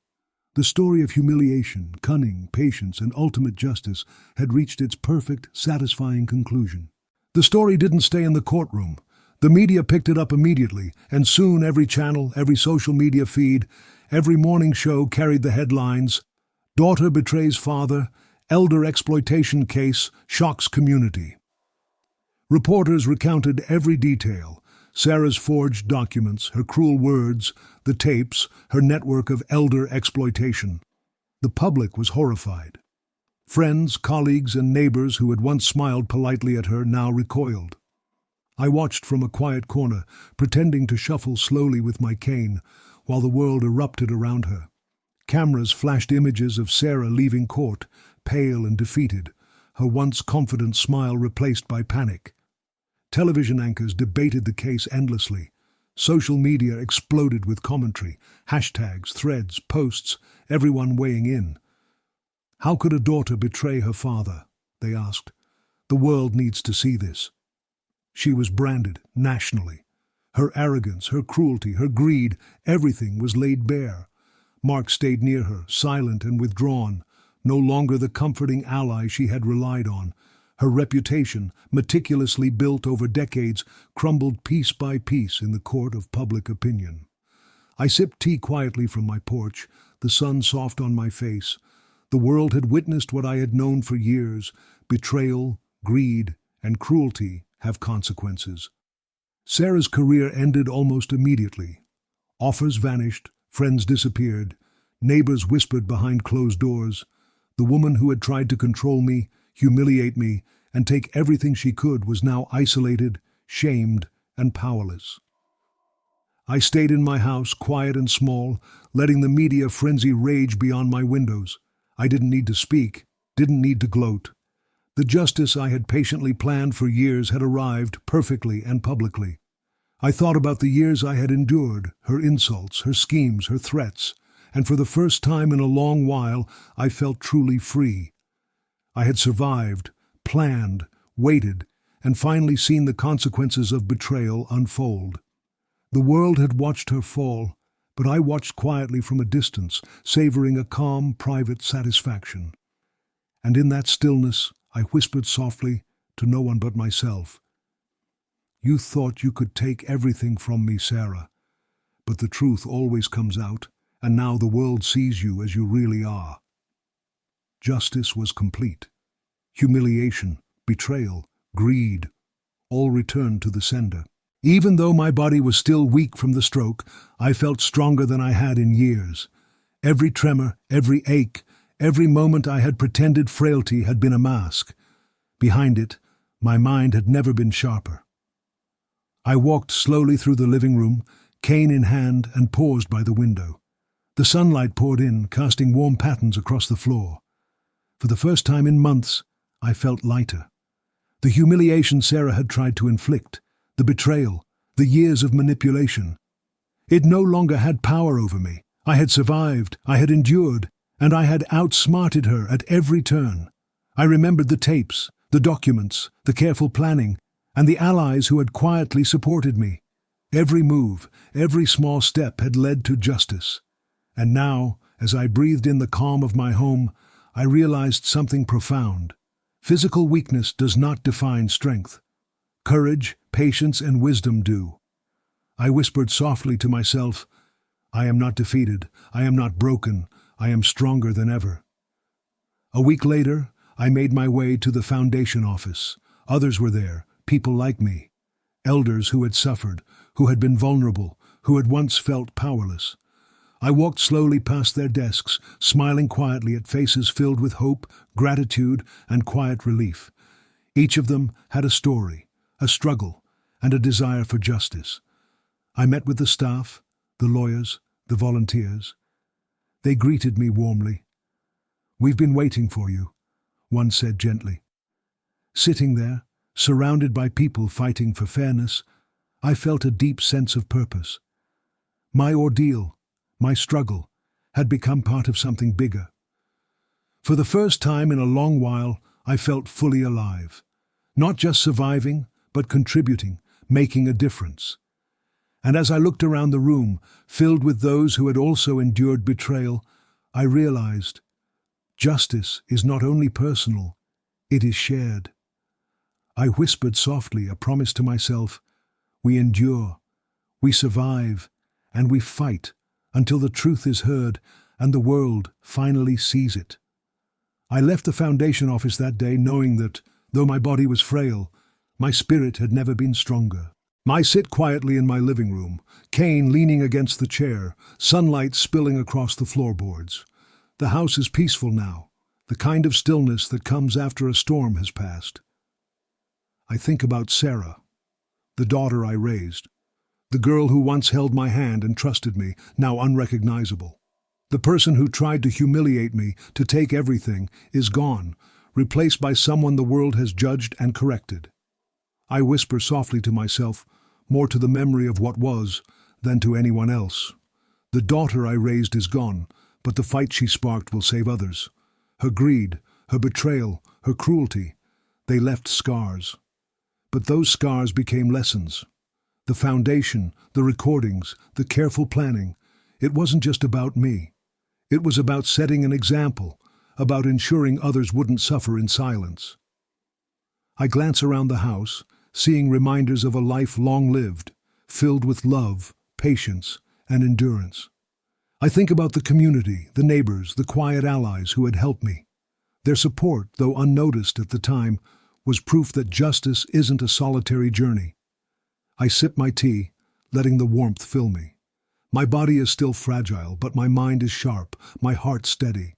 The story of humiliation, cunning, patience, and ultimate justice had reached its perfect, satisfying conclusion. The story didn't stay in the courtroom. The media picked it up immediately, and soon every channel, every social media feed, every morning show carried the headlines, "Daughter betrays father, elder exploitation case shocks community." Reporters recounted every detail: Sarah's forged documents, her cruel words, the tapes, her network of elder exploitation. The public was horrified. Friends, colleagues, and neighbors who had once smiled politely at her now recoiled. I watched from a quiet corner, pretending to shuffle slowly with my cane, while the world erupted around her. Cameras flashed images of Sarah leaving court, pale and defeated, her once confident smile replaced by panic. Television anchors debated the case endlessly. Social media exploded with commentary, hashtags, threads, posts, everyone weighing in. "How could a daughter betray her father?" they asked. "The world needs to see this." She was branded nationally. Her arrogance, her cruelty, her greed, everything was laid bare. Mark stayed near her, silent and withdrawn, no longer the comforting ally she had relied on. Her reputation, meticulously built over decades, crumbled piece by piece in the court of public opinion. I sipped tea quietly from my porch, the sun soft on my face. The world had witnessed what I had known for years: betrayal, greed, and cruelty have consequences. Sarah's career ended almost immediately. Offers vanished, friends disappeared, neighbors whispered behind closed doors. The woman who had tried to control me, humiliate me, and take everything she could was now isolated, shamed, and powerless. I stayed in my house, quiet and small, letting the media frenzy rage beyond my windows. I didn't need to speak, didn't need to gloat. The justice I had patiently planned for years had arrived, perfectly and publicly. I thought about the years I had endured, her insults, her schemes, her threats, and for the first time in a long while I felt truly free. I had survived, planned, waited, and finally seen the consequences of betrayal unfold. The world had watched her fall, but I watched quietly from a distance, savoring a calm, private satisfaction. And in that stillness, I whispered softly, to no one but myself, "You thought you could take everything from me, Sarah, but the truth always comes out, and now the world sees you as you really are." Justice was complete. Humiliation, betrayal, greed, all returned to the sender. Even though my body was still weak from the stroke, I felt stronger than I had in years. Every tremor, every ache, every moment I had pretended frailty had been a mask. Behind it, my mind had never been sharper. I walked slowly through the living room, cane in hand, and paused by the window. The sunlight poured in, casting warm patterns across the floor. For the first time in months, I felt lighter. The humiliation Sarah had tried to inflict, the betrayal, the years of manipulation. It no longer had power over me. I had survived, I had endured, and I had outsmarted her at every turn. I remembered the tapes, the documents, the careful planning, and the allies who had quietly supported me. Every move, every small step had led to justice. And now, as I breathed in the calm of my home, I realized something profound. Physical weakness does not define strength. Courage, patience, and wisdom do. I whispered softly to myself, "I am not defeated, I am not broken, I am stronger than ever." A week later, I made my way to the foundation office. Others were there, people like me, elders who had suffered, who had been vulnerable, who had once felt powerless. I walked slowly past their desks, smiling quietly at faces filled with hope, gratitude, and quiet relief. Each of them had a story, a struggle, and a desire for justice. I met with the staff, the lawyers, the volunteers. They greeted me warmly. "We've been waiting for you," one said gently. Sitting there, surrounded by people fighting for fairness, I felt a deep sense of purpose. My ordeal, my struggle, had become part of something bigger. For the first time in a long while, I felt fully alive. Not just surviving, but contributing, making a difference. And as I looked around the room, filled with those who had also endured betrayal, I realized justice is not only personal, it is shared. I whispered softly a promise to myself: we endure, we survive, and we fight until the truth is heard and the world finally sees it. I left the foundation office that day knowing that, though my body was frail, my spirit had never been stronger. I sit quietly in my living room, Kane leaning against the chair, sunlight spilling across the floorboards. The house is peaceful now, the kind of stillness that comes after a storm has passed. I think about Sarah, the daughter I raised, the girl who once held my hand and trusted me, now unrecognizable. The person who tried to humiliate me, to take everything, is gone, replaced by someone the world has judged and corrected. I whisper softly to myself, more to the memory of what was than to anyone else. The daughter I raised is gone, but the fight she sparked will save others. Her greed, her betrayal, her cruelty, they left scars. But those scars became lessons. The foundation, the recordings, the careful planning, it wasn't just about me. It was about setting an example, about ensuring others wouldn't suffer in silence. I glance around the house, seeing reminders of a life long lived, filled with love, patience, and endurance. I think about the community, the neighbors, the quiet allies who had helped me. Their support, though unnoticed at the time, was proof that justice isn't a solitary journey. I sip my tea, letting the warmth fill me. My body is still fragile, but my mind is sharp, my heart steady.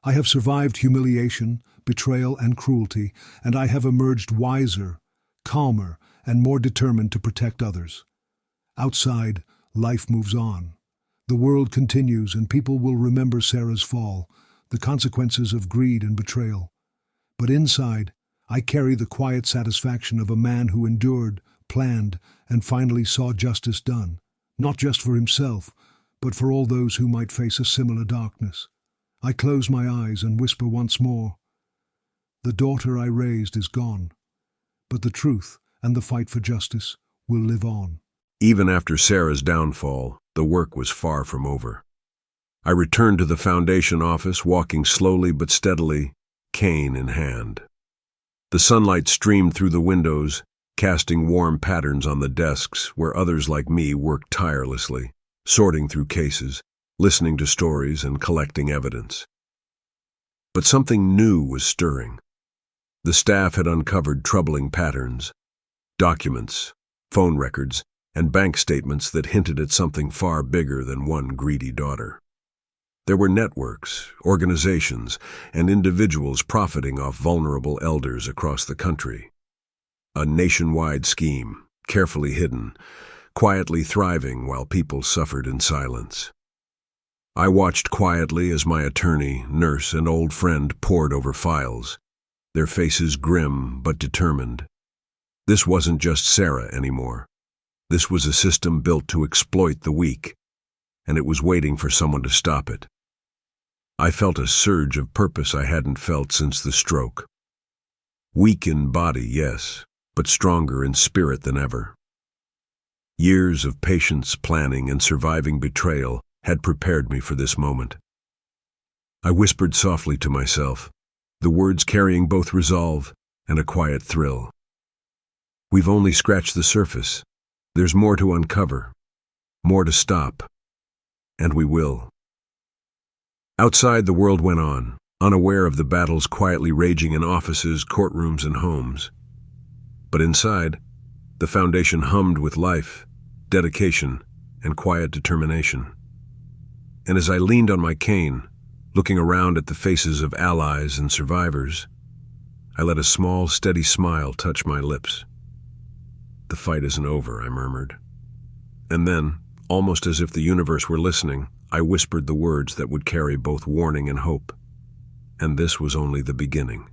I have survived humiliation, betrayal, and cruelty, and I have emerged wiser, calmer, and more determined to protect others. Outside, life moves on. The world continues, and people will remember Sarah's fall, the consequences of greed and betrayal. But inside, I carry the quiet satisfaction of a man who endured, planned, and finally saw justice done, not just for himself, but for all those who might face a similar darkness. I close my eyes and whisper once more, the daughter I raised is gone, but the truth and the fight for justice will live on. Even after Sarah's downfall, the work was far from over. I returned to the foundation office, walking slowly but steadily, cane in hand. The sunlight streamed through the windows, casting warm patterns on the desks where others like me worked tirelessly, sorting through cases, listening to stories, and collecting evidence. But something new was stirring. The staff had uncovered troubling patterns, documents, phone records, and bank statements that hinted at something far bigger than one greedy daughter. There were networks, organizations, and individuals profiting off vulnerable elders across the country. A nationwide scheme, carefully hidden, quietly thriving while people suffered in silence. I watched quietly as my attorney, nurse, and old friend pored over files, their faces grim but determined. This wasn't just Sarah anymore. This was a system built to exploit the weak, and it was waiting for someone to stop it. I felt a surge of purpose I hadn't felt since the stroke. Weak in body, yes, but stronger in spirit than ever. Years of patience, planning, and surviving betrayal had prepared me for this moment. I whispered softly to myself, the words carrying both resolve and a quiet thrill. We've only scratched the surface. There's more to uncover, more to stop, and we will. Outside, the world went on, unaware of the battles quietly raging in offices, courtrooms, and homes. But inside, the foundation hummed with life, dedication, and quiet determination. And as I leaned on my cane, looking around at the faces of allies and survivors, I let a small, steady smile touch my lips. The fight isn't over, I murmured. And then, almost as if the universe were listening, I whispered the words that would carry both warning and hope. And this was only the beginning.